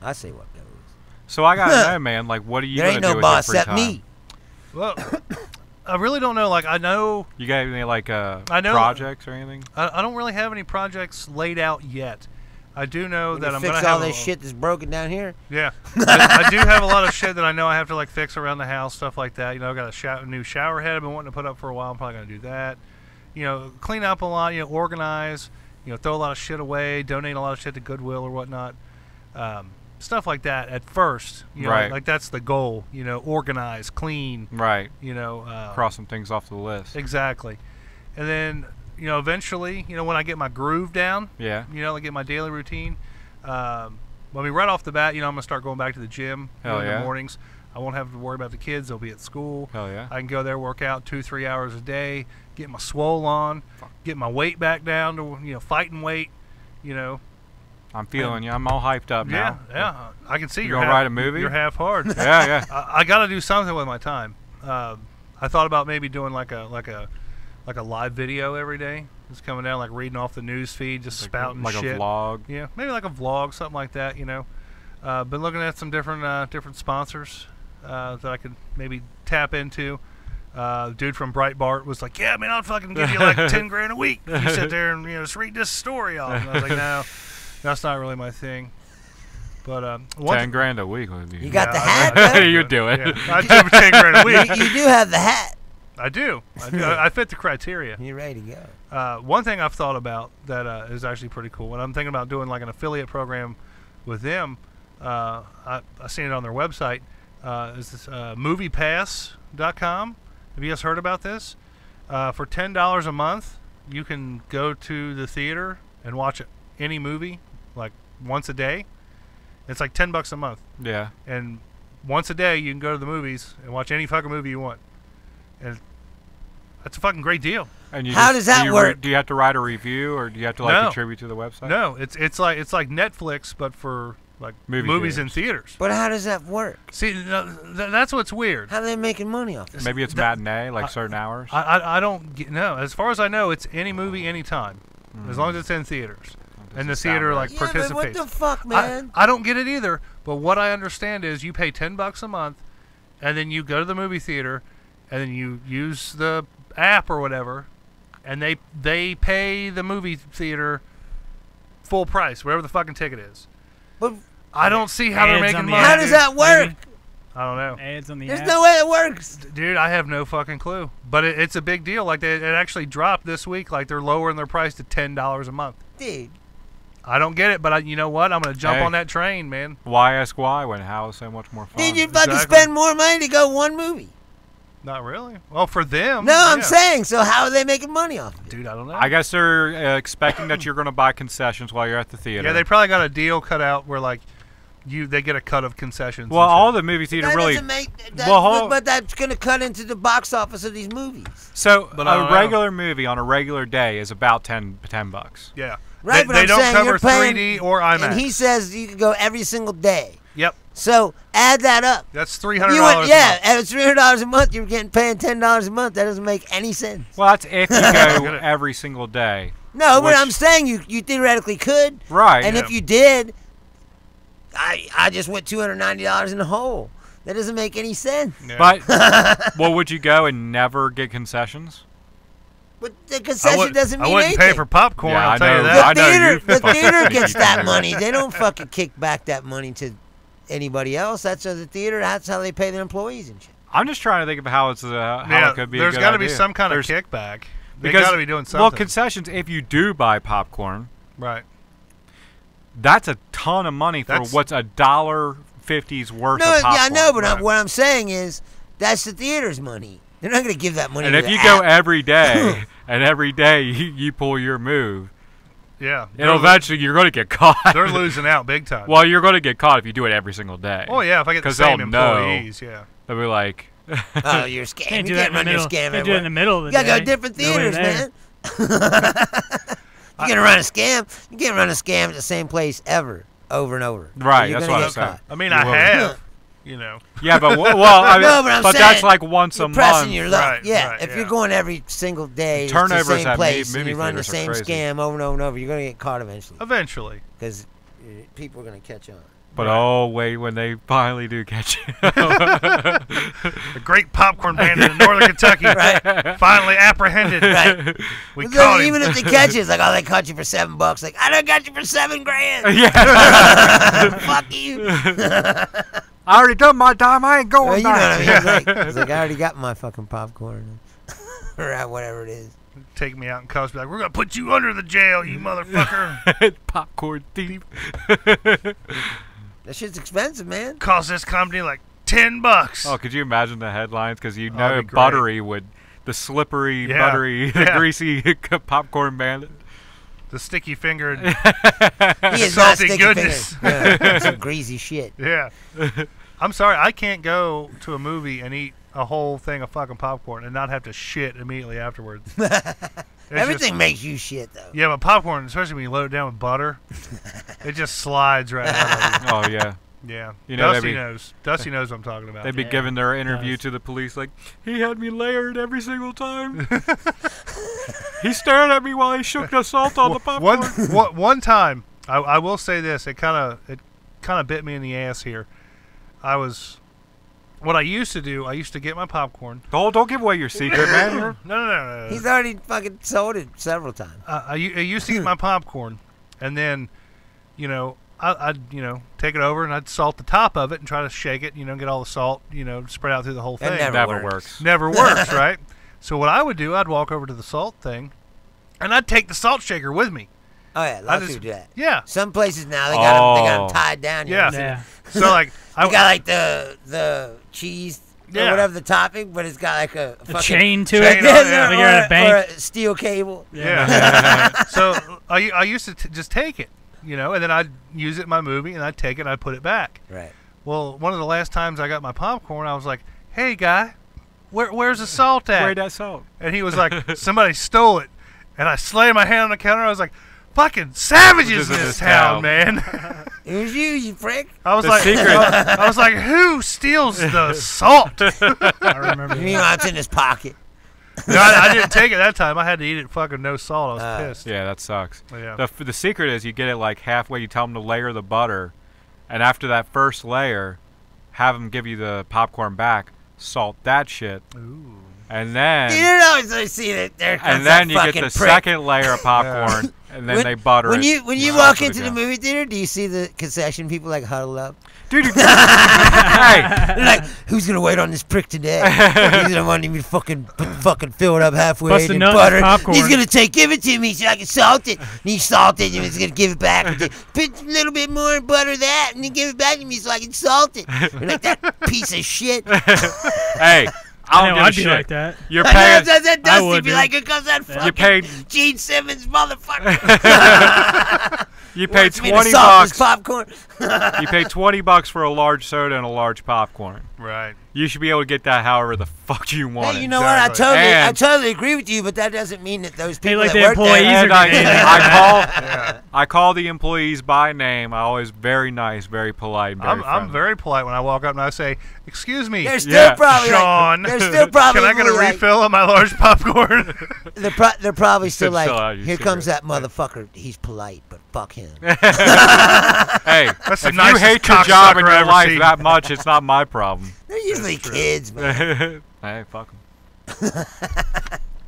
I say what goes. So I gotta know, man. Like, what are you There gonna ain't do no with boss your free except time? me. Well, I really don't know. Like, I know You got any like I know- projects or anything? I don't really have any projects laid out yet. I do know that You I'm fix gonna all have this shit that's broken down here. Yeah, I do have a lot of shit that I know I have to like fix around the house, stuff like that. You know, I got a new shower head I've been wanting to put up for a while. I'm probably gonna do that. You know, clean up a lot. You know, organize. You know, throw a lot of shit away. Donate a lot of shit to Goodwill or whatnot. Stuff like that at first. You know, Right. like that's the goal. You know, organize, clean. Right. You know, Cross some things off the list. exactly. And then, you know, eventually, you know, when I get my groove down, Yeah. you know, like get my daily routine. I mean, right off the bat, you know, I'm gonna start going back to the gym Hell in yeah. the mornings. I won't have to worry about the kids; they'll be at school. Hell yeah. I can go there, work out 2-3 hours a day, get my swole on, get my weight back down to fighting weight. You know, I'm feeling you. I'm all hyped up now. yeah. I can see You you're gonna half, write a movie? You're half hard. Yeah, yeah. I got to do something with my time. I thought about maybe doing like a live video every day, just coming down, like reading off the news feed, just spouting like shit. a vlog. Yeah, maybe like a vlog, something like that. You know, been looking at some different sponsors that I could maybe tap into. Dude from Breitbart was like, "Yeah, man, I'll fucking give you like 10 grand a week. You sit there and just read this story off." And I was like, "No, that's not really my thing." But 10 grand a week would be. You got the I- hat, I- though? You do it. Yeah, I'd give him 10 grand a week. You do have the hat. I do. I fit the criteria. You're ready to go. One thing I've thought about that is actually pretty cool, and I'm thinking about doing like an affiliate program with them. I seen it on their website. Is this moviepass.com? Have you guys heard about this? For $10 a month, you can go to the theater and watch any movie like once a day. It's like $10 a month, Yeah. and once a day you can go to the movies and watch any fucking movie you want, and that's a fucking great deal. And you How just- does that do you work? Do you have to write a review, or do you have to like No. contribute to the website? No, it's like Netflix, but for like Movie movies in theaters. theaters. But how does that work? See, that's what's weird. How are they making money off it? Maybe it's matinee, like certain hours. I don't get, no. As far as I know, it's any movie, anytime, as long as it's in theaters, and the sound theater right. like Yeah, but participates. what the fuck, man? I don't get it either. But what I understand is you pay $10 a month, and then you go to the movie theater, and then you use the app or whatever, and they pay the movie theater full price, whatever the fucking ticket is. But I don't see how they're Ads making on the money. how does that work? Maybe. I don't know. Ads on the There's app. no way it works. Dude, I have no fucking clue. But it's a big deal. Like, it actually dropped this week. Like, they're lowering their price to $10 a month. Dude. I don't get it, but you know what? I'm going to jump Hey. on that train, man. Why ask why when how is so much more fun? Dude, you fucking Exactly. spend more money to go one movie. Not really. Well, for them. No, I'm yeah. saying, so how are they making money off of it? Dude, I don't know. I guess they're expecting that you're going to buy concessions while you're at the theater. Yeah, they probably got a deal cut out where, like, they get a cut of concessions. well, and shit. all the movie theater That really. doesn't make that, Well, hold- but that's going to cut into the box office of these movies. So But I don't a know. regular movie on a regular day is about $10. Yeah. Right, They, but they I'm don't saying cover you're paying, 3D or IMAX. and he says you can go every single day. Yep. So add that up. That's $300 You went, a yeah, month. and it's $300 a month. You're getting paying $10 a month. That doesn't make any sense. Well, that's if you go Get it. every single day. No, but Which- I'm saying you theoretically could. Right. And Yeah. if you did, I just went $290 in the hole. That doesn't make any sense. Yeah. But well, would you go and never get concessions? But the concession doesn't mean I wouldn't anything. pay for popcorn, Yeah, I'll I tell you know. that. The I know theater, you the fucking theater think gets you that do. money. They don't fucking kick back that money to anybody else. That's the theater. That's how they pay their employees and shit. I'm just trying to think of how it's how Yeah, it could be. there's got to be some kind of kickback. They because got to be doing something. well, concessions. If you do buy popcorn, right. that's a ton of money for That's- what's $1.50's worth No, of yeah, popcorn. I know, but right. what I'm saying is that's the theater's money. They're not going to give that money And to if the you go app. every day, and every day you pull your move, Yeah. and eventually you're going to get caught. They're losing out big time. Well, you're going to get caught if you do it every single day. Oh, yeah, if I get the 'Cause same they'll know. employees, yeah. They'll be like, Oh, you're scamming. Can't do You that can't in the run your middle. scam Can't do it in the everywhere. middle of the You got to day. go to different Nobody theaters, there. man. You can't run a scam. You can't run a scam at the same place ever, over and over. Right, You're that's gonna what I'm get saying. caught. I mean, You I will. have, you know. yeah, but well, I mean, No, but I'm saying that's like once a You're pressing month. your luck. Right, yeah, right, if yeah. you're going every single day to Turnovers the same at place movie and you run the theaters are same crazy. scam over and over and over, you're going to get caught eventually Eventually. because people are going to catch on. But oh wait, when they finally do catch you, The great popcorn bandit in northern Kentucky Right. finally apprehended. Right. We But caught then him. even if they catch you, it's like, oh, they caught you for $7. Like, I done got you for $7 grand. yeah, Fuck you. I already done my time. I ain't Well, going you know what I back. mean? It's like, I already got my fucking popcorn. Or whatever it is. Take me out and cause me like, we're going to put you under the jail, you motherfucker. Popcorn thief. That shit's expensive, man. Cost this company like $10. Oh, could you imagine the headlines? Because you that'd know be great. Buttery would, the slippery, Yeah, buttery, yeah. greasy popcorn bandit. The sticky fingered. He is not Salty sticky goodness. fingers. Yeah, some greasy shit. Yeah. I'm sorry, I can't go to a movie and eat a whole thing of fucking popcorn and not have to shit immediately afterwards. It's Everything just- makes you shit, though. yeah, but popcorn, especially when you load it down with butter, it just slides right out of Oh yeah. you. Yeah. You know, Dusty they'd be- knows. Dusty knows what I'm talking about. They'd be Yeah, giving their interview does. to the police like, he had me layered every single time. He stared at me while he shook the salt on the popcorn. One time, I will say this, it kind of bit me in the ass here. What I used to do, I used to get my popcorn. Don't give away your secret, man. No. He's already fucking sold it several times. I used to get my popcorn, and then, I'd take it over and I'd salt the top of it and try to shake it, get all the salt, spread out through the whole That thing. never Never works. works. Never works, right? So what I would do, I'd walk over to the salt thing, and I'd take the salt shaker with me. Oh, yeah, I lots of just- people do that. Yeah, Some places now, they got Oh. them tied down. You Yeah. know, Yeah. so like They got like the cheese or Yeah. whatever the topping, but it's got like a A fucking chain to Chain it. on it, Like you're at a bank. or a steel cable. yeah. So I used to just take it, you know, and then I'd use it in my movie, and I'd take it and I'd put it back. Right. Well, one of the last times I got my popcorn, I was like, hey, guy, where's the salt at? Where'd that salt? And he was like, somebody stole it. And I slammed my hand on the counter. I was like, fucking savages in this town, man. It was you prick. I was The like, secret- I was like, who steals the salt? I remember. You know, it's in his pocket. No, I didn't take it that time. I had to eat it fucking no salt. I was pissed. Yeah, that sucks. Yeah. The secret is you get it like halfway. You tell them to layer the butter, and after that first layer, have them give you the popcorn back. Salt that shit, Ooh. and then You don't always see that there comes and then that you get fucking the prick. second layer of popcorn, and then they butter when it. you Wow. walk To the into the ground. movie theater, do you see the concession people like huddle up? Dude, hey, They're like, who's gonna wait on this prick today? He's gonna want me to fucking fill it up halfway Bust a in nut in butter. popcorn. He's gonna give it to me so I can salt it. And he salt it, and he's gonna give it back. Put a little bit more and butter that, and then give it back to me so I can salt it. You're like, that piece of shit. hey, I I don't know, give a I'd be shit. like that. You're I know, paying. that I Dusty would, be dude. like, here comes that fucking You paid. Gene Simmons motherfucker. You paid Wants me to 20 salt his bucks. popcorn. You paid 20 bucks for a large soda and a large popcorn. Right. You should be able to get that however the fuck you want Hey, it. you know Exactly. what? I And- totally agree with you, but that doesn't mean that those people like that the work employees there. are And I, getting it. I call the employees by name. I always very nice, very polite, very I'm friendly. very polite when I walk up and I say, excuse me, They're still Yeah. probably Sean. Like, they're still probably can I get a like, refill on my large popcorn? they're probably still Should sell out like, your here comes that cigarettes. motherfucker. He's polite, but fuck him. Hey, That's the if you nicest hate your job and cocksucker I your ever life seen. that much, it's not my problem. They're usually kids, man. Hey, fuck them.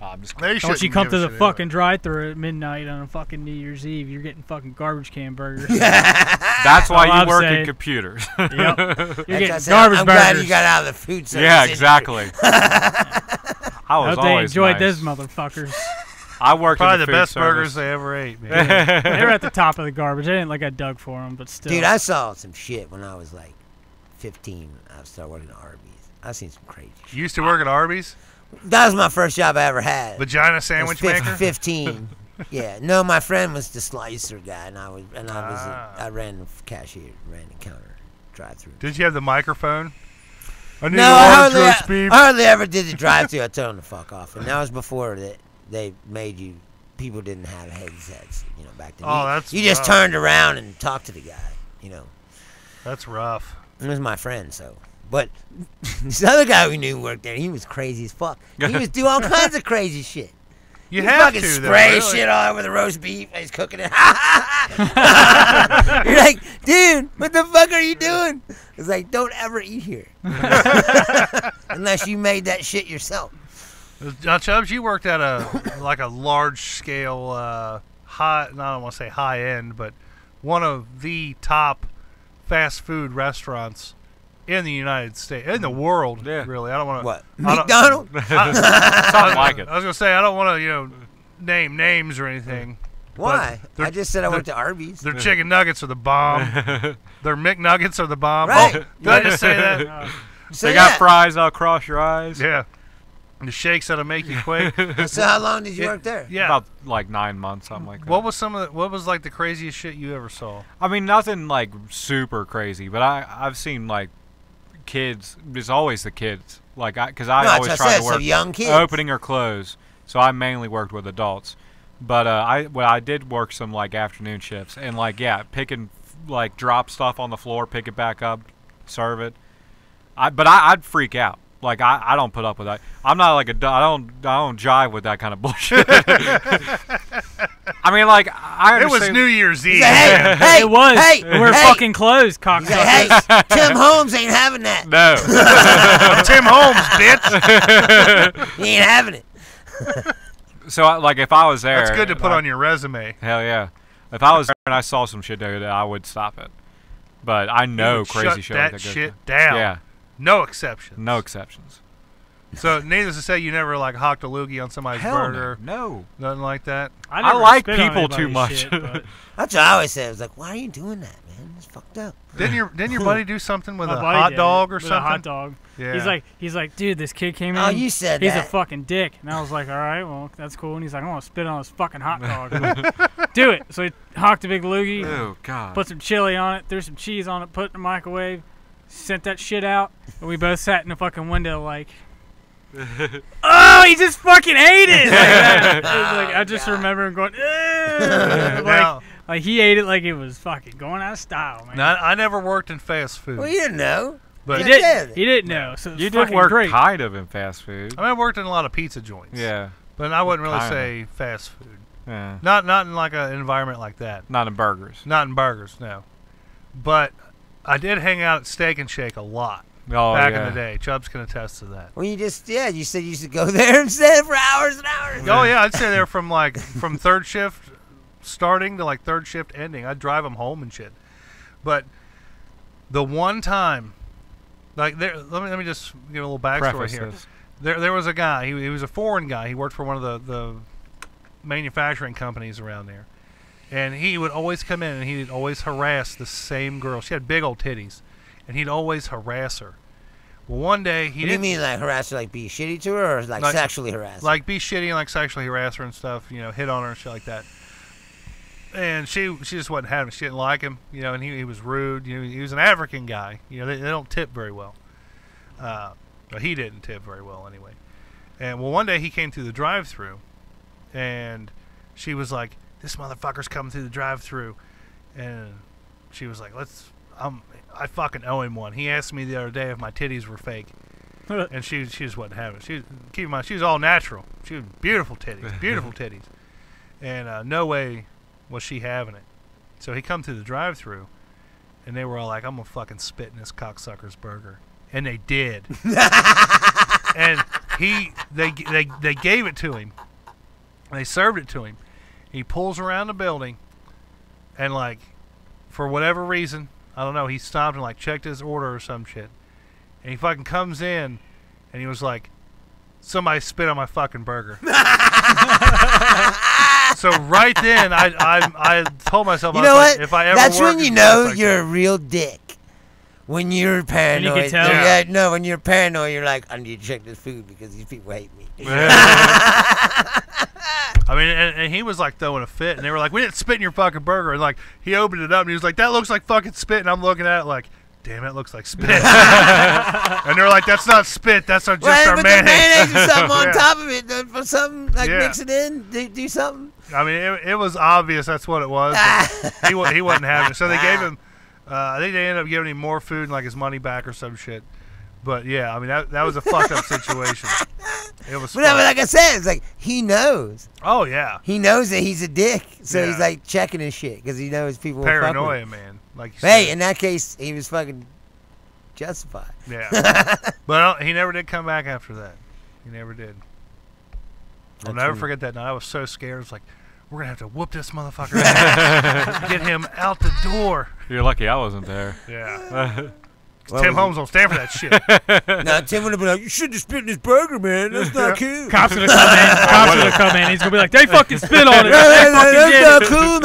I'm just kidding. They Once shouldn't you come give to a the shit fucking drive-thru at midnight on a fucking New Year's Eve, you're getting fucking garbage can burgers. That's why all you I'm work in saying. computers. Yep. You're Like I getting said, garbage I'm burgers. glad you got out of the food service Yeah, industry. exactly. I I was hope they always enjoyed nice. those motherfuckers. I worked in Probably the the food best service. burgers they ever ate, man. They were at the top of the garbage. I didn't like I dug for them, but still. Dude, I saw some shit when I was like 15. I started working at Arby's. I seen some crazy shit. You used to work at Arby's? That was my first job I ever had. Vagina I was sandwich maker? 15. Yeah, no, my friend was the slicer guy, and Ah. I ran the cashier, ran the counter, drive-through. Did you have the microphone? I need No, a I large roast beef. hardly ever did the drive-through. I told them to fuck off, and that was before that they made you. People didn't have headsets, you know, back then. Oh, you, that's you just rough. turned around and talked to the guy, you know. That's rough. It was my friend, so. But this other guy we knew worked there. He was crazy as fuck. He was do all kinds of crazy shit. You He'd have fucking to, though. spray really. shit all over the roast beef. He's cooking it. You're like, dude, what the fuck are you doing? It's like, don't ever eat here unless you made that shit yourself. Now, Chubbs, you worked at a large scale, high. I don't want to say high end, but one of the top fast food restaurants in the United States, in the world. Yeah. Really. I don't want to. What? I don't- McDonald's? Something like it. I was gonna say I don't want to, name names or anything. Why? they're- I just said I they're- went to Arby's. Their chicken nuggets are the bomb. Their McNuggets are the bomb. Right. Oh, did I just say that? So, They yeah. got fries that'll cross your eyes. Yeah. The shakes that'll make you quake. So how long did you work there? Yeah. About like 9 months, something like that. What was like the craziest shit you ever saw? I mean, nothing like super crazy, but I've seen like kids. It's always the kids. Like, because I No, that's always what I try said, to so work young kids. opening or close. So I mainly worked with adults. But I did work some like afternoon shifts and like pick and like drop stuff on the floor, pick it back up, serve it. I'd freak out. Like I don't put up with that. I'm not like I don't jive with that kind of bullshit. I mean, like I It was understand- New Year's Eve. Hey, hey, it was. Hey, And we're hey. fucking closed, He's like, cocksuckers. hey, Tim Holmes ain't having that. No. I'm Tim Holmes, bitch. He ain't having it. So like if I was there, That's good to put like, on your resume. Hell yeah. If I was there and I saw some shit there, I would stop it. But I know would crazy shut shit that like that. shit down. Yeah, No exceptions. no exceptions. So, needless to say, you never like hocked a loogie on somebody's Hell burger, no. nothing like that. I I never like spit on people too anybody's much. shit, but That's what I always say. I was like, why are you doing that, man? It's fucked up. Didn't your buddy do something with my a buddy hot did dog it or with something? A hot dog. Yeah. He's like, dude, this kid came in. Oh, you said he's that. a fucking dick, and I was like, all right, well, that's cool. And he's like, I want to spit on this fucking hot dog. I'm like, do it. So he hocked a big loogie, Oh God. put some chili on it, threw some cheese on it, put it in the microwave, sent that shit out, and we both sat in the fucking window like, oh, he just fucking ate it. Like that. It was like, I just remember him going, Now, like he ate it like it was fucking going out of style, man. now, I never worked in fast food. Well, you didn't know. but He Yeah, didn't. He didn't know. So it was You did fucking work great. kind of in fast food. I mean, I worked in a lot of pizza joints. Yeah. But I wouldn't really Kinda. say fast food. Yeah. Not in like an environment like that. Not in burgers. Not in burgers, no. But I did hang out at Steak and Shake a lot Oh, back yeah. in the day. Chubbs can attest to that. Well, you said you used to go there and stay for hours and hours. Oh yeah, I'd say there from third shift starting to like third shift ending. I'd drive them home and shit. But the one time, like there, let me just give a little backstory Preface here. this. There was a guy. He was a foreign guy. He worked for one of the manufacturing companies around there, and he would always come in and he'd always harass the same girl. She had big old titties, and he'd always harass her. Well, one day he What do you didn't mean, like harass her, like be shitty to her, or like sexually harass her? like be shitty and like sexually harass her and stuff. You know, hit on her and shit like that. And she just wasn't having it. She didn't like him. You know, and he was rude. You know, he was an African guy. You know, they don't tip very well. But he didn't tip very well anyway. And well, one day he came through the drive-through, and she was like, "This motherfucker's coming through the drive-through," and she was like, I fucking owe him one. He asked me the other day if my titties were fake, and she just wasn't having it. Keep in mind, she was all natural. She was beautiful titties, and no way was she having it. So he come through the drive-through, and they were all like, "I'm gonna fucking spit in this cocksucker's burger," and they did. And they gave it to him. They served it to him. He pulls around the building, and like, for whatever reason, I don't know, he stopped and like checked his order or some shit. And he fucking comes in, and he was like, "Somebody spit on my fucking burger." So right then, I told myself, You I know was what? like, if I ever That's work when you in know place like you're that- a real dick. When you're paranoid. can tell? Yeah. No, when you're paranoid, you're like, I need to check this food because these people hate me. I mean, and he was like throwing a fit, and they were like, "We didn't spit in your fucking burger." And like, he opened it up, and he was like, "That looks like fucking spit." And I'm looking at it like, "Damn, that looks like spit." And they're like, "That's not spit. That's just Well, our but mayonnaise." the mayonnaise or something on Yeah. top of it, for something, like Yeah. mix it in, do something. I mean, it was obvious that's what it was. But he wasn't having it, so they gave him. I think they ended up giving him more food and like his money back or some shit. But yeah, I mean that was a fucked up situation. It was. But no, fucked. like I said, it's like he knows. Oh yeah, He knows that he's a dick, so Yeah. he's like checking his shit because he knows people will fuck with him. paranoia, man. Like you Hey, said. in that case, he was fucking justified. Yeah, but he never did come back after that. He never did. I'll That's never weird. forget that night. I was so scared. It's like, we're gonna have to whoop this motherfucker, ass, get him out the door. You're lucky I wasn't there. Yeah, Well, Tim Holmes don't stand for that shit. No, Tim would have been like, "You shouldn't have spit in his burger, man. That's not cool." Cops gonna come in. Cops gonna come in. He's gonna be like, they fucking spit on it. Yeah, They fucking that's did not it. cool,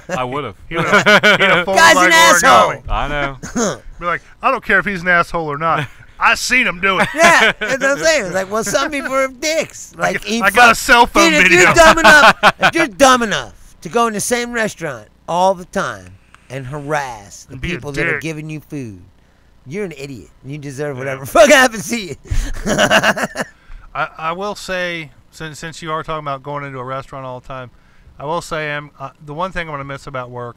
man. I would have. He'd have folded Guy's like an asshole. origami. I know. Be like, I don't care if he's an asshole or not. I seen him do it. Yeah, that's what I'm saying. It's like, well, some people are dicks. Like, I got a cell phone Dude, video. if you're dumb enough to go in the same restaurant all the time and harass the And be a people that are dick. giving you food, you're an idiot. You deserve whatever fuck happens to you. I will say, since you are talking about going into a restaurant all the time, I will say the one thing I'm gonna miss about work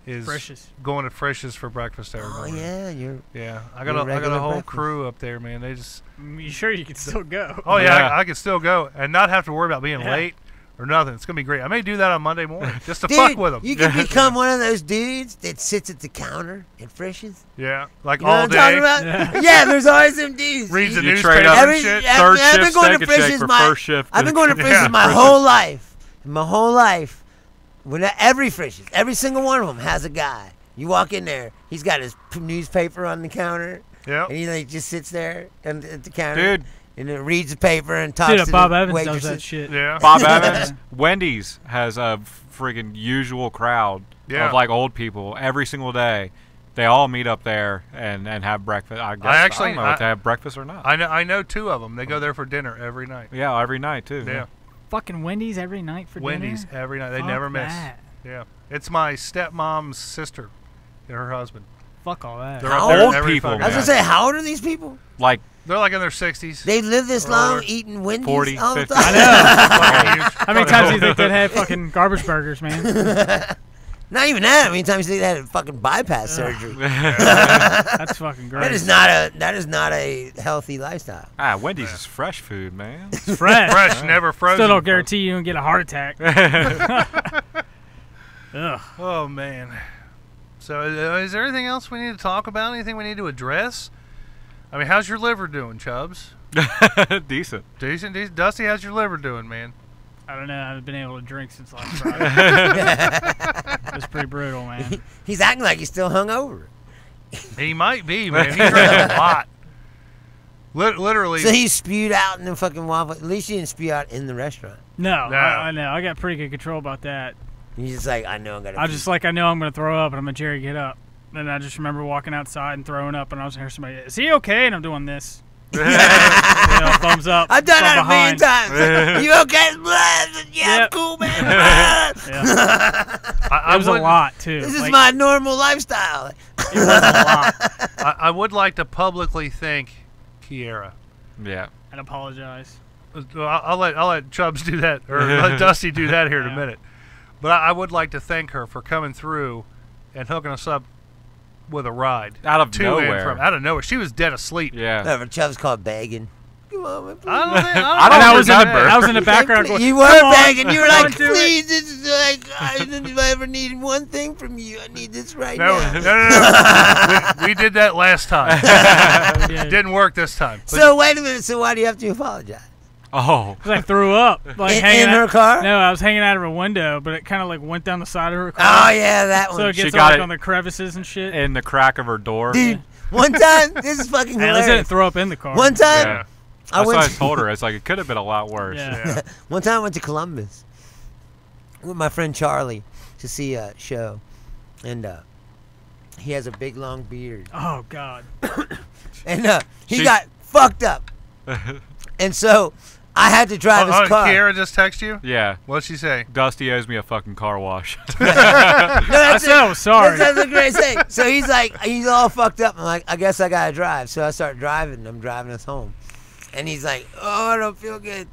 is Frisch's. going to Frisch's for breakfast every Oh morning. yeah, Yeah, I Your got a regular whole breakfast. crew up there, man. They just You sure you can still go? oh yeah, Yeah. I can still go and not have to worry about being Yeah. late or nothing. It's gonna be great. I may do that on Monday morning just to dude, fuck with them. you can become one of those dudes that sits at the counter at Frisch's. Yeah, like You know all what I'm day. talking about? Yeah, there's always some dudes. Reads the You newspaper trade up and Every, shit. Third I've been shift going to steak and shake Frisch's for my first shift. I've been going to Frisch's Yeah. my whole life. My whole life. Every Frisch's, every single one of them has a guy. You walk in there, he's got his newspaper on the counter. Yep. And he like just sits there at the counter, Dude. and it reads the paper and talks Dude, to Bob the Evans waitresses. does that shit. Yeah. Bob Evans. Wendy's has a freaking usual crowd Yeah. of like old people every single day. They all meet up there and have breakfast. I guess I don't know if they have breakfast or not. I know 2 of them. They go there for dinner every night. Yeah, every night too. Yeah. Fucking Wendy's every night for Wendy's dinner. every night. They Fuck never miss. that. Yeah. It's my stepmom's sister and her husband. Fuck all that. They're How up there old every people, fucking I was night. gonna say, how old are these people? Like They're like in their 60s. They've lived this Or long older. eating Wendy's 40, all the 50. time. I know. Fucking How many times do you think they'd have fucking garbage burgers, man? Not even that. How many times do they had a fucking bypass surgery? That's fucking great. That is not a healthy lifestyle. Wendy's is fresh food, man. It's fresh. fresh, never frozen. Still don't guarantee you don't get a heart attack. Ugh. Oh, man. So is there anything else we need to talk about? Anything we need to address? I mean, how's your liver doing, Chubbs? Decent. Decent, decent. Dusty, how's your liver doing, man? I don't know. I haven't been able to drink since last Friday. It's pretty brutal, man. He's acting like he's still hungover. He might be, man. He drank a lot. Literally. So he spewed out in the fucking waffle. At least you didn't spew out in the restaurant. No, No. I know. I got pretty good control about that. He's just like, I know I'm gonna. I just like I know I'm gonna throw up, and I'm gonna Jerry get up. And I just remember walking outside and throwing up, and I was hearing somebody, "Is he okay?" And I'm doing this. Thumbs up. I've done from that a million behind. times. Like, you okay? Blah, yeah, Yep. cool, man. Yeah. I It was a would- lot too. This is Like, my normal lifestyle. It was a lot. I would like to publicly thank Kiera. Yeah. And apologize. I'll let Chubbs do that, or let Dusty do that here in a Yeah. minute. But I would like to thank her for coming through and hooking us up with a ride Out of to and nowhere. from out of nowhere. She was dead asleep. Yeah. Whatever. Chubb's called begging. Come on, man, please. I don't think. I And don't I was in the remember. I was in the background going, You were "Come on, begging. You were come like, on, do it." please, this is like, if I ever needed one thing from you, I need this right No, now. no. we did that last time. Yeah. Didn't work this time. But So wait a minute. So why do you have to apologize? Oh. 'Cause I threw up. Like In hanging her out- car? No, I was hanging out of her window, but it kind of like went down the side of her car. Oh yeah, that So one. it She gets got all, like it on the crevices and shit. In the crack of her door. Dude, one time, this is fucking At least I didn't hilarious. throw up in the car. One time, yeah. I That's what went. I told her. It's like it could have been a lot worse. Yeah. Yeah. One time I went to Columbus with my friend Charlie to see a show, and he has a big long beard, Oh God. and he She- got fucked up, and so I had to drive his car. Kiera just text you? Yeah. What'd she say? Dusty owes me a fucking car wash. No, I that's said I was sorry. That's a great thing. So he's like, he's all fucked up. I'm like, I guess I gotta drive. So I start driving. I'm driving us home, and he's like, oh, I don't feel good,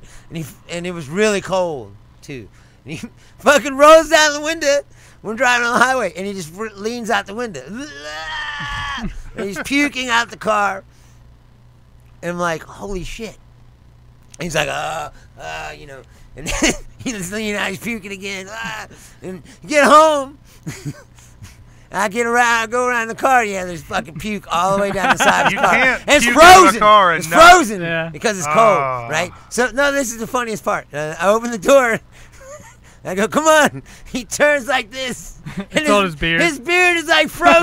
and it was really cold too. And he fucking rolls down the window. We're driving on the highway, and he just leans out the window, and he's puking out the car. And I'm like, holy shit. And he's like, you know, and then he's leaning out, he's puking again. And get home. I get around, I go around the car. Yeah, there's fucking puke all the way down the side of the You car. can't And it's puke out of a frozen. car and It's not- frozen Yeah. because it's cold, Oh. right? So no, this is the funniest part. I open the door. I go, come on. He turns like this. And all his beard. His beard is like frozen.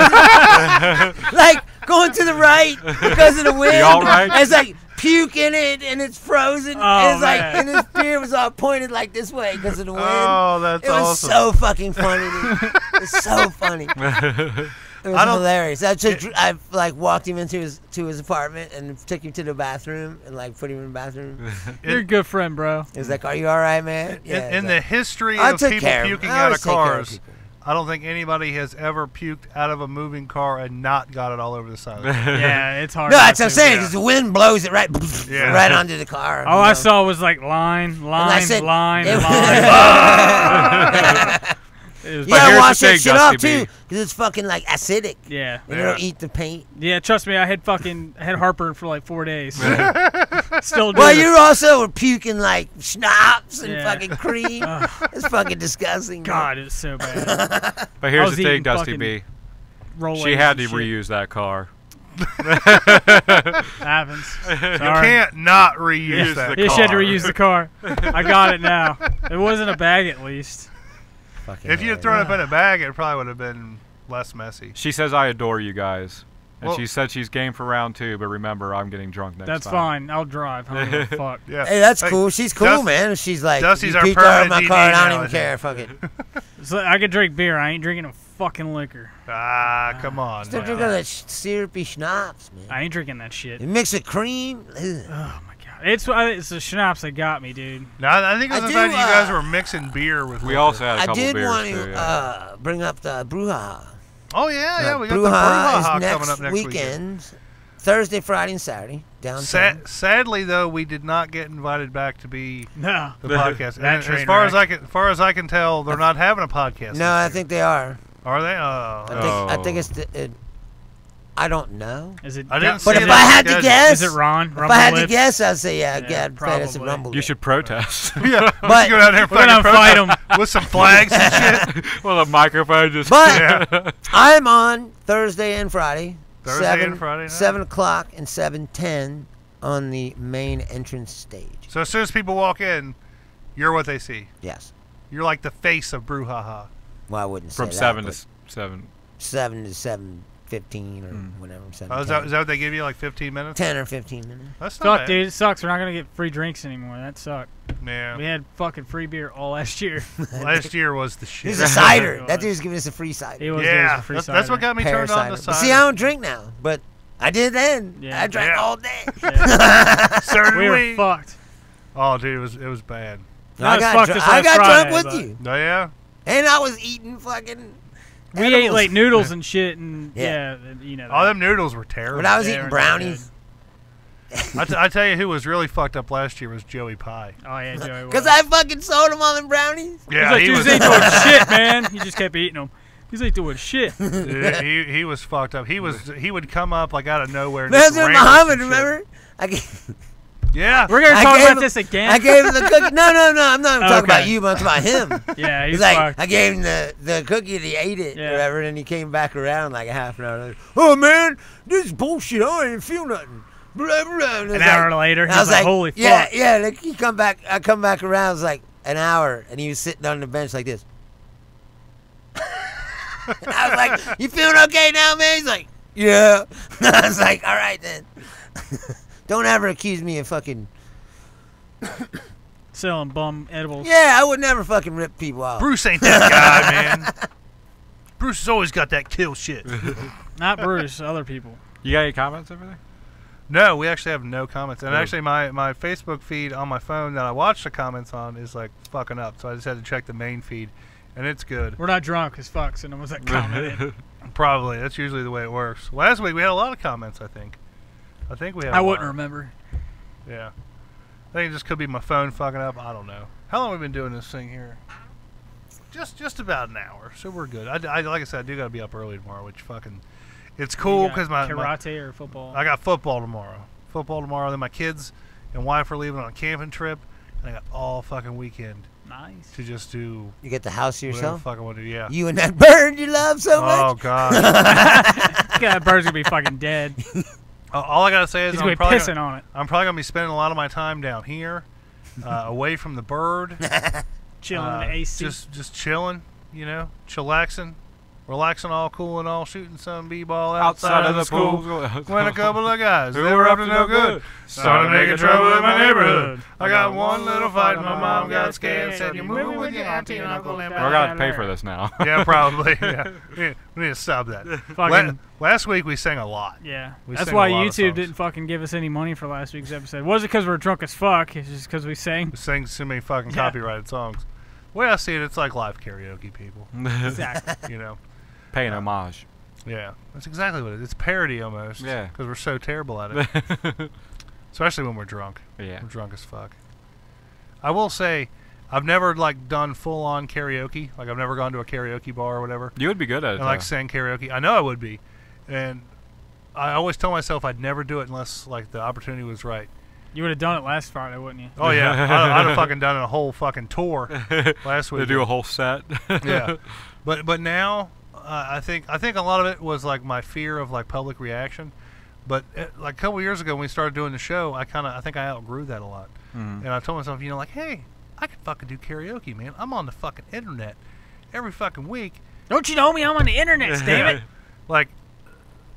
Like going to the right because of the wind. all right? And it's like puke in it and it's frozen. Oh, and it's like, man. and his beard was all pointed like this way because of the wind. Oh, that's It was awesome. so fucking funny, dude. It was so funny. It was I don't- hilarious. I like walked him into his apartment and took him to the bathroom and like put him in the bathroom. You're a good friend, bro. He was like, "Are you all right, man?" Yeah. in he's the like, history I of took people care of him. puking I out always of take care of cars, people. I don't think anybody has ever puked out of a moving car and not got it all over the side of the car. Yeah, it's hard. No, not that's what I'm to. saying. yeah. Because the wind blows it right, Yeah. right onto the car. All you I know? saw was like line, said- line. it- It was You But gotta here's wash the that thing, shit off Dusty B. too, because it's fucking like acidic. yeah. And Yeah. it'll eat the paint. Yeah, trust me, I had heartburn for like 4 days. Still do. Well, you also were puking like schnapps and Yeah. fucking cream. It's fucking disgusting. man. God, it was so bad. But I here's was the thing, eating Dusty fucking B. Roll She had to reuse that car. Happens. You Sorry. can't not reuse Yeah, that yeah, car. she had to reuse the car. I got it now. It wasn't a bag at least. Fucking If you had thrown it up in a bag, it probably would have been less messy. She says, I adore you guys. And Well- she said she's game for round 2, but remember, I'm getting drunk next That's time. fine. I'll drive. I don't give a fuck. Yeah. Hey, that's cool. She's cool, Dust- man. She's like, Dusty's you our peeked out of permanent my car, DD and I don't now, even I care. Fuck it. So I could drink beer. I ain't drinking no fucking liquor. Ah, come on. Still now. drinking that syrupy schnapps, man. I ain't drinking that shit. You mix with cream. Ugh. Oh my god, it's the schnapps that got me, dude. No, I think it was I the fact do, that you guys were mixing beer with We liquor. also had a I couple did beers, want too. to Yeah. bring up the brouhaha. Oh, yeah, we got the Brouhaha brouhaha is coming up next weekend. weekend. Thursday, Friday, and Saturday downtown. Sadly, though, we did not get invited back to be No. the podcast. That And train as far wreck. as I can tell, they're not having a podcast. No, I think they are. Are they? Oh, I think it's I don't know. Is it? I didn't But see if it I on had the to schedule. guess, Is it Ron? if Rumble I had to Lips? guess, I'd say yeah, Yeah, fantasy probably. rumble. You should protest. Yeah, But- let's go down there and We're gonna fucking fight protest 'em. with some flags and shit. Well, the microphone just. But Yeah. I'm on Thursday and Friday. Thursday and Friday night? 7 o'clock and 7:10 on the main entrance stage. So as soon as people walk in, you're what they see. Yes. You're like the face of brouhaha. Well, I wouldn't say From that, 7 but to 7. 7 to 7:15 or whatever. 7 Oh, is that what they give you, like 15 minutes? 10 or 15 minutes. That's not Fuck, bad. dude, it sucks. We're not gonna get free drinks anymore. That sucked. Yeah. We had fucking free beer all last year. Last year was the shit. Here's a cider. That dude's giving us a free cider. It was giving us Yeah, a free that's what cider. got me Pear turned on cider. to But cider. see, I don't drink now, but I did then. Yeah. I drank Yeah. all day. Certainly. We were fucked. Oh, dude, it was bad. Not I as got, fucked dr- as I last got Friday, drunk but- with you, Oh, yeah? and I was eating fucking. We ate edibles. like noodles and shit, and Yeah. you know. All that. them noodles were terrible. But I was They eating were brownies I tell you who was really fucked up last year was Joey Pie. Oh yeah, Joey. was. because I fucking sold him all them brownies. He's Yeah, like, he dude, was. ain't doing shit, man. He just kept eating them. He's like doing shit. Dude, he was fucked up. He would come up like out of nowhere. and That's just with ramble Muhammad, some shit. remember? I gave, Yeah. We're gonna I talk gave about him- this again. I gave him the cookie. No, I'm not talking about Okay. you, but I'm talking about him. Yeah, He's he's like, fucked. I gave him the cookie and he ate it, Yeah. or whatever, and then he came back around like a half an hour later. Oh, man, this is bullshit. I don't even feel nothing. Blah, blah. And An it's hour like- later, and he's I was like, like, holy yeah, fuck. yeah. Like, I come back around, it was like an hour, and he was sitting on the bench like this. And I was like, you feeling okay now, man? He's like, yeah. I was like, all right, then. Don't ever accuse me of fucking... Selling bum edibles. Yeah, I would never fucking rip people off. Bruce ain't that guy, man. Bruce has always got that kill shit. Not Bruce, other people. You got any comments over there? No, we actually have no comments. And Oh. actually, my Facebook feed on my phone that I watch the comments on is like fucking up. So I just had to check the main feed, and it's good. We're not drunk as fuck, so no one's that commented. Probably. That's usually the way it works. Last week we had a lot of comments, I think. I think we had I a wouldn't lot. remember. Yeah. I think it just could be my phone fucking up. I don't know. How long have we been doing this thing here? Just about an hour. So we're good. I like I said, I do got to be up early tomorrow, which fucking... It's cool You got because my karate or football. I got football tomorrow. Then my kids and wife are leaving on a camping trip, and I got all fucking weekend Nice. to just do You get the house to whatever yourself? the fuck I want to do. Yeah. You and that bird you love so Oh much? god. Yeah, that bird's gonna be fucking dead. All I gotta say is He's I'm gonna be probably pissing on it. gonna be spending a lot of my time down here, away from the bird, Chilling in the AC. just chilling, chillaxing, relaxing, all cool and all, shooting some b-ball outside of the pool. When a couple of guys, they were up to no good, started making trouble in my neighborhood. I got one little fight, and my mom got scared, said, "You moving with your auntie and uncle and We're gonna have to pay for this now. Yeah, probably. Yeah. We need to stop that. Fucking- Last week we sang a lot. Yeah, We that's sang why a lot of YouTube songs. didn't fucking give us any money for last week's episode. It wasn't because we're drunk as fuck. It's just because we sang. We sang so many fucking Yeah. copyrighted songs. The way I see it, it's like live karaoke, people. Exactly. You know? Paying homage. Yeah. That's exactly what it is. It's parody almost. Yeah. Because we're so terrible at it. Especially when we're drunk. Yeah. We're drunk as fuck. I will say, I've never like done full on karaoke. Like I've never gone to a karaoke bar or whatever. You would be good at it. And like though. sang karaoke. I know I would be. And I always tell myself I'd never do it unless like the opportunity was right. You would have done it last Friday, wouldn't you? Oh yeah, I'd have fucking done a whole fucking tour last week. They do a whole set. Yeah, but now I think a lot of it was like my fear of like public reaction. But like a couple years ago when we started doing the show, I think I outgrew that a lot. And I told myself, like, hey, I could fucking do karaoke, man. I'm on the fucking internet every fucking week. Don't you know me? I'm on the internet, damn it. Like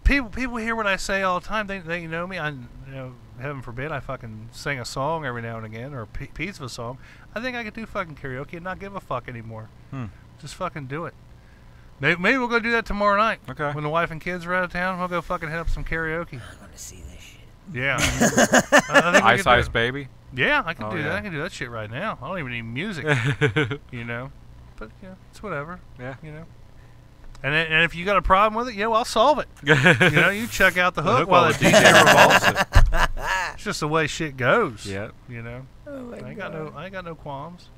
people hear what I say all the time. They know me. Heaven forbid I fucking sing a song every now and again, or a piece of a song. I think I could do fucking karaoke and not give a fuck anymore. Just fucking do it. Maybe we'll go do that tomorrow night. Okay. When the wife and kids are out of town, we'll go fucking hit up some karaoke. I want to see this shit. Yeah. I think we Ice could Ice do it. Baby. Yeah, I can do that. yeah. I can do that shit right now. I don't even need music. You know. But yeah, it's whatever. Yeah. You know. And if you got a problem with it, yeah, well, I'll solve it. You know, you check out the hook while the DJ revolves it. It's just the way shit goes. Yeah. You know. Oh my I ain't got no qualms.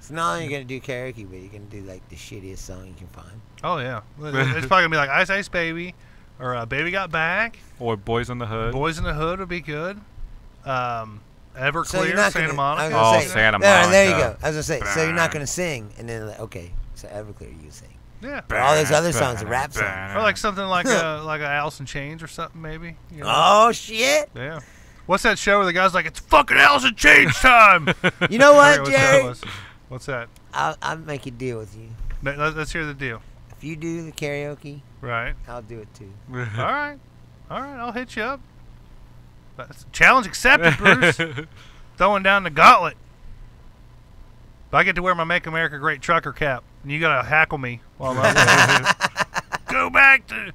So not only you're gonna do karaoke, but you're gonna do like the shittiest song you can find. Oh yeah. It's probably gonna be like Ice Ice Baby, or Baby Got Back. Or Boys in the Hood. Boys in the Hood would be good. Everclear, So you're not Santa gonna- Monica. I was gonna say- Santa There you Monica. go. I was gonna say, so you're not gonna sing, and then like, okay, so Everclear you sing. Yeah. But all those other songs are rap songs. Or like something like like a Alice in Chains or something maybe. You know? Oh shit! Yeah. What's that show where the guy's like, it's fucking Alice in Chains time? You know I what, forget what that Jerry? was. What's that? I'll make a deal with you. Let's hear the deal. If you do the karaoke, Right. I'll do it too. All right. All right. I'll hit you up. That's challenge accepted, Bruce. Throwing down the gauntlet. But I get to wear my Make America Great trucker cap, and you gotta hackle me while I'm go back to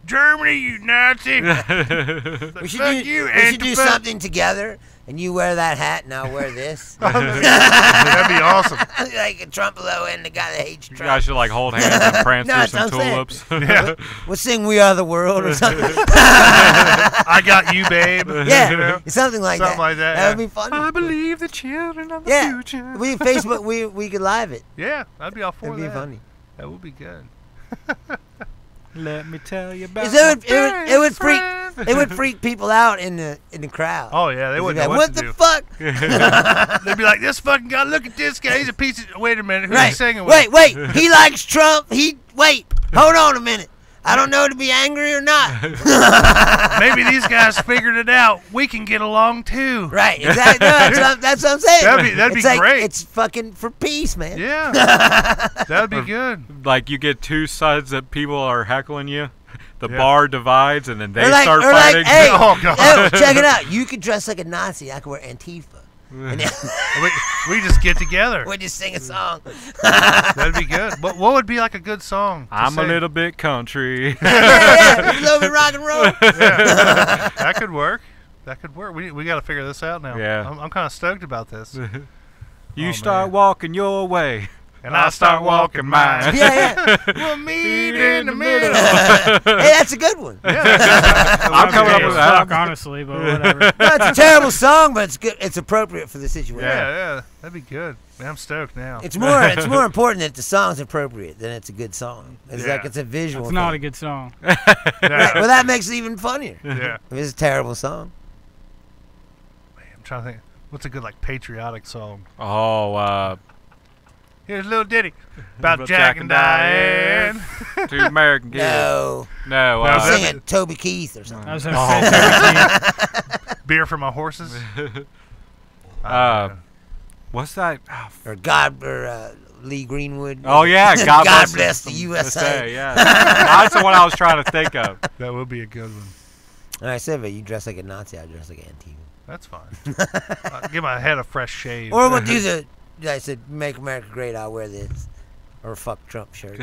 Germany, you Nazi. We should do something together, and you wear that hat, and I'll wear this. That'd be awesome. Like a Trumpolo and the guy that hates You Trump. guys should like hold hands and prance No, through that's some what I'm saying. tulips. Yeah. We'll sing "We Are the World" or something. I got you, babe. Yeah, You know? something like Something that. like that, That would yeah. be fun. I believe the children of the Yeah, future. we Facebook. We could live it. Yeah, I'd be all for That'd be that. funny. That would be good. Let me tell you about 'Cause my it would freak friend. it would freak people out in the crowd. Oh yeah, they wouldn't know Like, what what to the do. fuck? They'd be like, "This fucking guy, look at this guy. He's a piece of." Wait a minute, who's he Right. singing with? Wait. He likes Trump. Hold on a minute. I don't know to be angry or not. Maybe these guys figured it out. We can get along too. Right. Exactly. No, that's what I'm saying. That'd be It's like, great. It's fucking for peace, man. Yeah, that'd be good. Like you get two sides that people are heckling you. The Yeah. bar divides, and then they Or like, start or fighting. like, hey, Oh, God. hey, check it out. You could dress like a Nazi. I could wear Antifa. And then We just get together. we just sing a song. That'd be good. What would be like a good song? to I'm a sing? little bit country. Yeah. A little bit rock and roll. Yeah. That could work. That could work. We got to figure this out now. Yeah. I'm kind of stoked about this. You Oh, start man. walking your way, And I start walking mine. Yeah. We'll meet in the middle. Hey, that's a good one. I'm coming up Gay with as fuck, that. honestly, but whatever. No, it's a terrible song, but it's good. It's appropriate for the situation. Yeah, that'd be good. Man, I'm stoked now. It's more important that the song's appropriate than it's a good song. It's Yeah. like it's a visual. It's not a thing. good song. Right, well, that makes it even funnier. Yeah. If it's a terrible song. Man, I'm trying to think. What's a good like patriotic song? Oh, Here's a little ditty about Jack and Diane. two American kids. No, No. No, sing that- it, Toby Keith or something. I was gonna say Toby Beer for my horses. What's that? Oh, Or Lee Greenwood. oh yeah, God, God bless the USA. Yeah, that's the one I was trying to think of. That would be a good one. And I said, but you dress like a Nazi, I dress like Antifa. That's fine. Give my head a fresh shave. Or we'll do the. I said, "Make America Great." I'll wear this, or "Fuck Trump" shirt.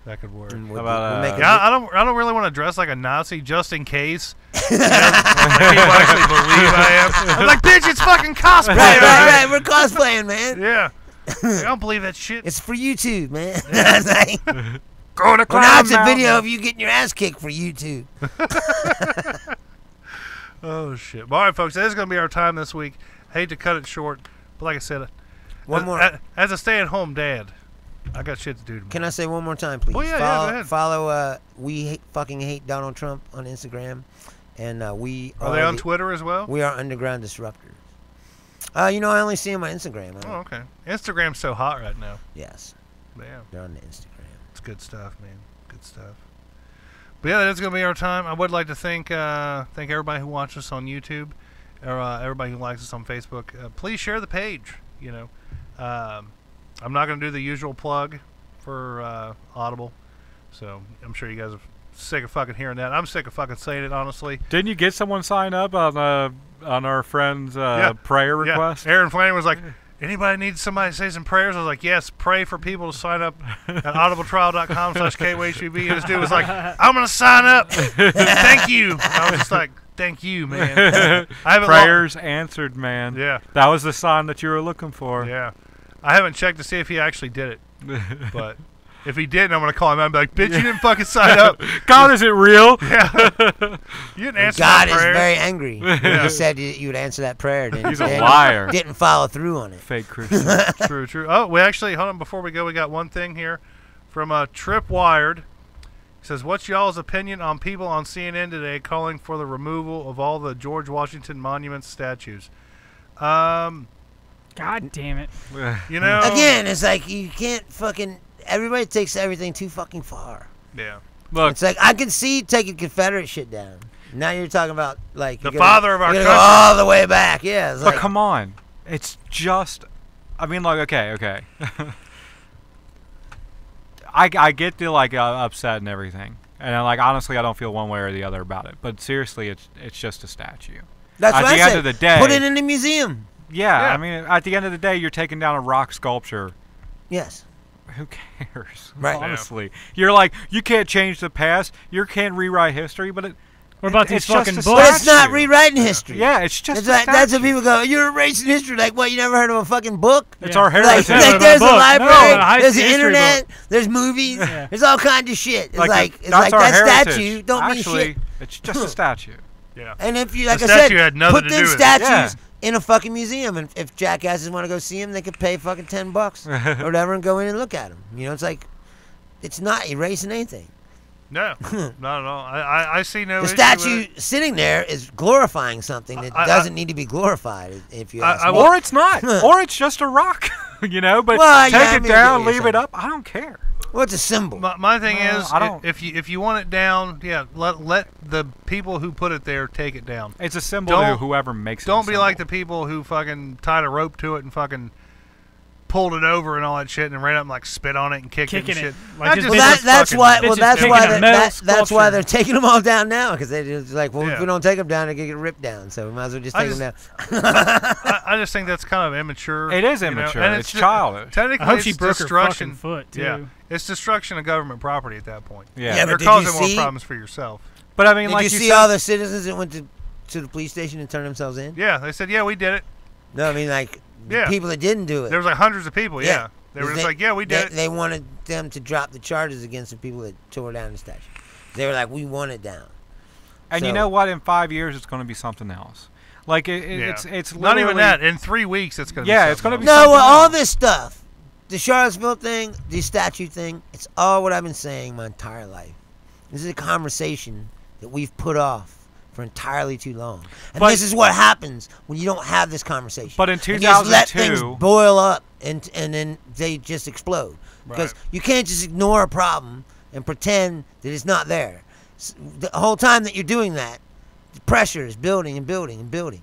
That could work. And How about, we'll make it Yeah, I don't really want to dress like a Nazi just in case. You know, like people actually believe I am. I'm like, bitch, it's fucking cosplay. right. We're cosplaying, man. Yeah. I don't believe that shit. It's for YouTube, man. That's like, Going to well, now it's a video of you getting your ass kicked for YouTube. Oh shit. Well, all right, folks, that is going to be our time this week. Hate to cut it short, but like I said, One more. as a stay-at-home dad, I got shit to do tomorrow. Can I say one more time, please? Oh, yeah, follow, go ahead. Follow fucking hate Donald Trump on Instagram, and we Are they on Twitter as well? We are Underground Disruptors. I only see them on Instagram. Oh, okay. Instagram's so hot right now. Yes, Yeah, they're on the Instagram. it's good stuff, man. Good stuff. But yeah, that's going to be our time. I would like to thank everybody who watches us on YouTube, or everybody who likes us on Facebook. Please share the page. I'm not going to do the usual plug for Audible, so I'm sure you guys have sick of fucking hearing that. I'm sick of fucking saying it, honestly. Didn't you get someone sign up on our friend's prayer request? Yeah. Aaron Flanagan was like, anybody needs somebody to say some prayers? I was like, yes, pray for people to sign up at audibletrial.com/KWHBB. And this dude was like, I'm going to sign up. Thank you. I was just like, thank you, man. Prayers answered, man. Yeah. That was the sign that you were looking for. Yeah. I haven't checked to see if he actually did it. But if he didn't, I'm going to call him out and be like, bitch, you didn't fucking sign up. God, is it real? Yeah. You didn't answer God that prayer. is very angry. Yeah. He said you would answer that prayer. He's a liar. Didn't follow through on it. Fake Christian. True, true. Oh, we actually, hold on, before we go, we got one thing here from Tripwired. He says, what's y'all's opinion on people on CNN today calling for the removal of all the George Washington Monument statues? God damn it. You know? Again, it's like you can't fucking... Everybody takes everything too fucking far. Yeah. Look, It's like, I can see taking Confederate shit down. Now you're talking about, like... The father of our country. country. Go all the way back, yeah. It's but like, come on. It's just... I mean, like, okay. I get the, like, upset and everything. And, like, honestly, I don't feel one way or the other about it. But seriously, it's just a statue. That's At what the I end said. of the day... Put it in the museum. Yeah, Yeah. I mean, at the end of the day, you're taking down a rock sculpture. Yes. Who cares? Right. Honestly. You're like, you can't change the past. You can't rewrite history, but What about these it's just fucking a books? But it's not statue. rewriting history. Yeah, it's just It's a like, that's what statue. people go, you're erasing history. Like, what, you never heard of a fucking book? It's Yeah. our Like, heritage. Yeah, like but there's a a book. library, No, a there's the history internet, book. there's movies, Yeah. there's all kinds of shit. It's like that's our that heritage. statue don't Actually, mean shit. it's just a statue. Yeah. And if you, like The I said, statue had nothing put to them do with it. statues Yeah. in a fucking museum, and if jackasses want to go see them, they could pay fucking $10 or whatever and go in and look at them. You know, it's like, it's not erasing anything. No, not at all. I see no The issue statue with it. sitting there is glorifying something that doesn't need to be glorified, if you ask me. Or it's not. Or it's just a rock. You know, but Well, take yeah, I it mean, I down, get what leave you're it up. I don't care. Well, it's a symbol. My thing Well, is, I don't- if you want it down, yeah, let the people who put it there take it down. It's a symbol to whoever makes it. Don't be like the people who fucking tied a rope to it and fucking pulled it over and all that shit and ran up and like spit on it and kicked it Kicking and it. shit. Like That just just Well, looks that's fucking- why. Bitch Well, is that's taking why. a metal That's why sculpture. they're taking them all down now, because they're just like, well, Yeah. if we don't take them down, they get ripped down. So we might as well just I take them just- down. I just think that's kind of immature. It is you know, immature. and It's ju- childish. Technically, I hope it's she broke her destruction. fucking foot, too. Yeah, it's destruction of government property at that point. Yeah. Yeah, You're but did you causing more see- problems for yourself. But I mean, Did like you see said, all the citizens that went to the police station and turned themselves in? Yeah, they said, yeah, we did it. No, I mean like the Yeah. people that didn't do it. There was like hundreds of people. Yeah, they were just like, yeah, we did it. They wanted them to drop the charges against the people that tore down the statue. They were like, we want it down. and you So- know what? In 5 years, it's going to be something else. Like Yeah. it's not even literally- that. In 3 weeks, it's gonna. Yeah, be it's gonna something be else. No, something well, all else. this stuff, the Charlottesville thing, the statue thing, it's all what I've been saying my entire life. This is a conversation that we've put off for entirely too long. And But- this is what happens when you don't have this conversation. But in And you just let 2002 things boil up and then they just explode. Because Right. you can't just ignore a problem and pretend that it's not there. The whole time that you're doing that, the pressure is building and building and building.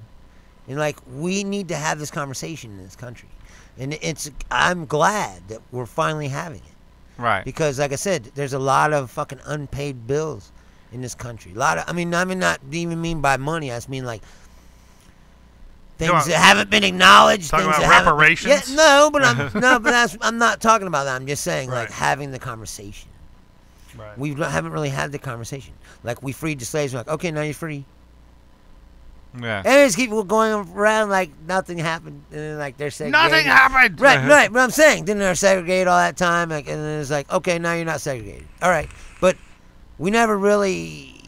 And like, we need to have this conversation in this country. And I'm glad that we're finally having it. right. Because like I said, there's a lot of fucking unpaid bills in this country. A lot of, I mean not even mean by money. I just mean like things about- that haven't been acknowledged. Talking things about that haven't been- reparations? Yeah, no, but I'm not talking about that. I'm just saying like Right. having the conversation. Right. We haven't really had the conversation. Like we freed the slaves. We're like, okay, now you're free. Yeah. And they just keep going around like nothing happened, and then like they're segregated. Nothing happened. Right. But I'm saying, then they're segregated all that time, like, and then it's like, okay, now you're not segregated. All right, but we never really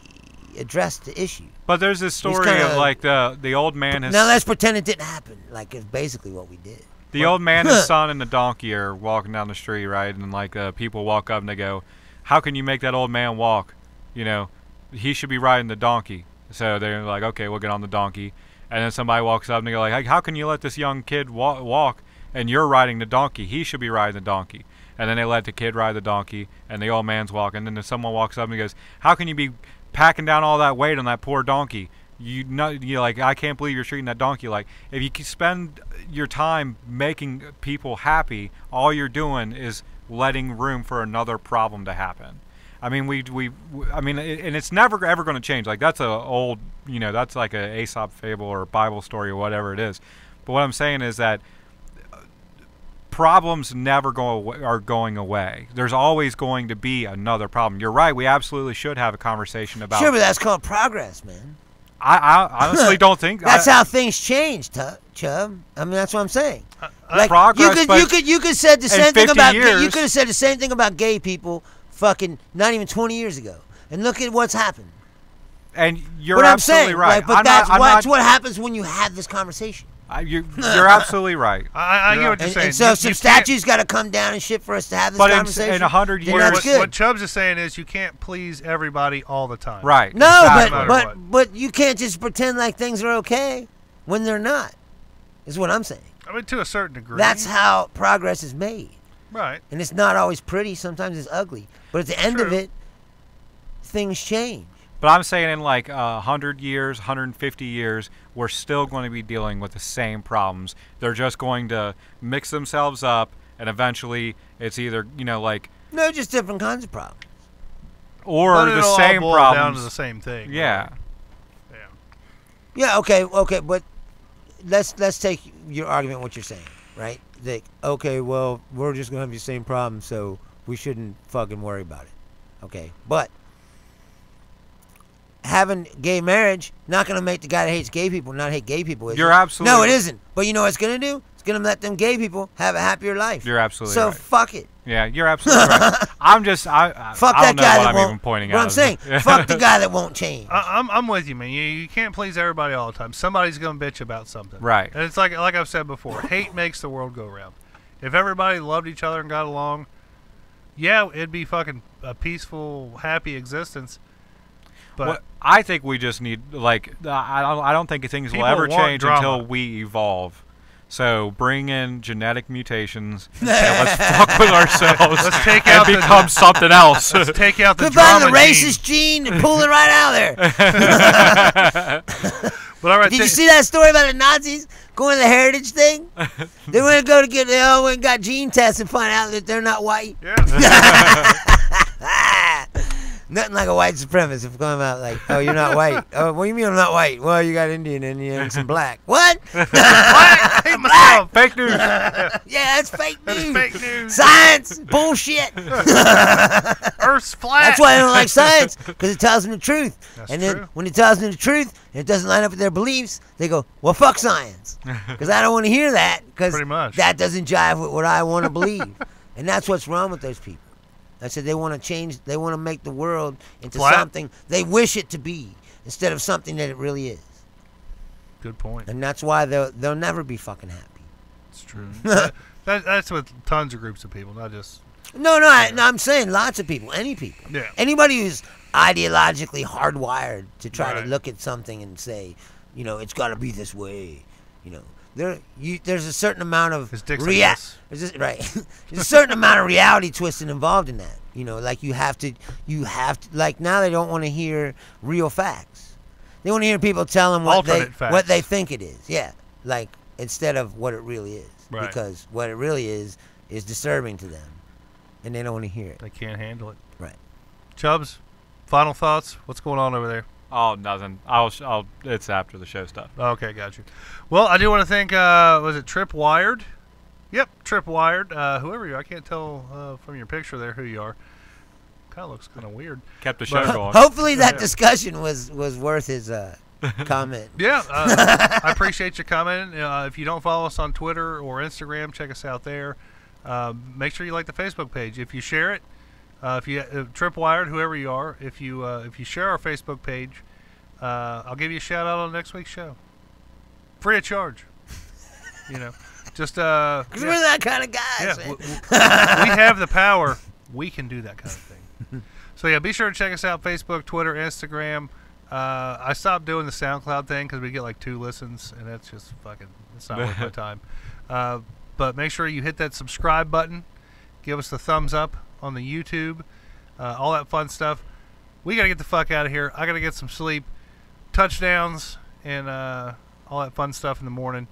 addressed the issue. But there's this story kinda- of like the old man has Now let's pretend it didn't happen. Like it's basically what we did. the old man, his son, and the donkey are walking down the street, right? And like people walk up and they go, "How can you make that old man walk? You know, he should be riding the donkey." So they're like, "Okay, we'll get on the donkey." And then somebody walks up and they go like, "How can you let this young kid walk and you're riding the donkey? He should be riding the donkey." And then they let the kid ride the donkey and the old man's walking. And then someone walks up and he goes, "How can you be packing down all that weight on that poor donkey? You like, I can't believe you're treating that donkey like, if you can spend your time making people happy, all you're doing is letting room for another problem to happen." I mean, I mean, and it's never ever going to change. Like that's a old, that's like a Aesop fable or Bible story or whatever it is. But what I'm saying is that problems never are going away. There's always going to be another problem. You're right. We absolutely should have a conversation about. Sure, but that's called progress, man. I honestly don't think that's how things change, Chubb. I mean, that's what I'm saying. Like progress, you could said the same thing about years, you could have said the same thing about gay people fucking not even 20 years ago, and look at what's happened. And you're absolutely right. Like, but that's what happens when you have this conversation. You're absolutely right. I get what you're saying. And so some statues got to come down and shit for us to have this conversation. But in 100 years, what Chubbs is saying is you can't please everybody all the time. Right. No, exactly. but you can't just pretend like things are okay when they're not. Is what I'm saying. I mean, to a certain degree. That's how progress is made. Right. And it's not always pretty. Sometimes it's ugly. But at the end of it, things change. But I'm saying in like 100 years, 150 years, we're still going to be dealing with the same problems. They're just going to mix themselves up, and eventually it's either, No, just different kinds of problems. Or but the it'll same all boil problems. down to the same thing. Yeah. Right? Yeah, okay, but let's take your argument, what you're saying, right? Like, okay, well, we're just going to have the same problem, so we shouldn't fucking worry about it. Okay, but having gay marriage not going to make the guy that hates gay people not hate gay people, is You're it? absolutely No, it isn't. But you know what it's going to do? It's going to let them gay people have a happier life. You're absolutely so right. So fuck it. Yeah, you're absolutely right. I'm just, I fuck don't that know guy what that I'm won't, even pointing what out. I'm saying, fuck the guy that won't change. I'm with you, man. You can't please everybody all the time. Somebody's going to bitch about something. Right. And it's like I've said before, hate makes the world go round. If everybody loved each other and got along, yeah, it'd be fucking a peaceful, happy existence. But well, I think we just need, I don't think things will ever change until we evolve. So bring in genetic mutations and let's fuck with ourselves and become something else. Let's take out the drama gene. Put the racist gene and pull it right out of there. But all right, did you see that story about the Nazis going to the heritage thing? They went to go to get, they all went and got gene tests and find out that they're not white. Yeah. Nothing like a white supremacist if going out like, oh, you're not white. Oh, what do you mean I'm not white? Well, you got Indian in you and some black. What? What? Black? Fake news. Yeah, that's fake news. That's fake news. Science. Bullshit. Earth's flat. That's why I don't like science, because it tells them the truth. That's and then true. when it tells them the truth and it doesn't line up with their beliefs, they go, well, fuck science. Because I don't want to hear that, because that doesn't jive with what I want to believe. And that's what's wrong with those people. I said they want to change, they want to make the world into something they wish it to be instead of something that it really is. Good point. And that's why they'll never be fucking happy. It's true. That's with tons of groups of people, not just... No, I'm saying lots of people, any people. Yeah. Anybody who's ideologically hardwired to try to look at something and say, it's got to be this way, there's a certain amount of There's a certain amount of reality twisting involved in that. Like you have to like now they don't want to hear real facts. They want to hear people tell them what they think it is. Yeah, like instead of what it really is. Right. Because what it really is disturbing to them, and they don't want to hear it. They can't handle it. Right. Chubbs, final thoughts? What's going on over there? Oh, nothing. It's after the show stuff. Okay, got you. Well, I do want to thank, was it Tripwired? Yep, Tripwired. Whoever you are, I can't tell from your picture there who you are. Kind of looks kind of weird. Kept the show going. Hopefully that discussion was worth his comment. Yeah, I appreciate you commenting. If you don't follow us on Twitter or Instagram, check us out there. Make sure you like the Facebook page. If you share it, if you Tripwired, whoever you are, if you share our Facebook page, I'll give you a shout out on next week's show, free of charge. Just because we're that kind of guys. Yeah, we have the power. We can do that kind of thing. So yeah, be sure to check us out: Facebook, Twitter, Instagram. I stopped doing the SoundCloud thing because we get like 2 listens, and that's just fucking. It's not worth my time. But make sure you hit that subscribe button. Give us the thumbs up on the YouTube, all that fun stuff. We gotta get the fuck out of here. I gotta get some sleep, touchdowns, and all that fun stuff in the morning.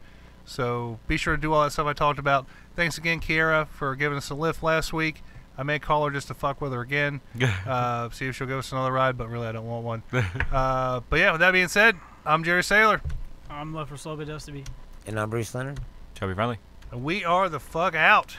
So be sure to do all that stuff I talked about. Thanks again, Kiera, for giving us a lift last week. I may call her just to fuck with her again. See if she'll give us another ride, but really I don't want one. But yeah, with that being said, I'm Jerry Saylor. I'm left for Slow Bit Dust to be. And I'm Bruce Leonard. Chubby Friendly. And we are the fuck out.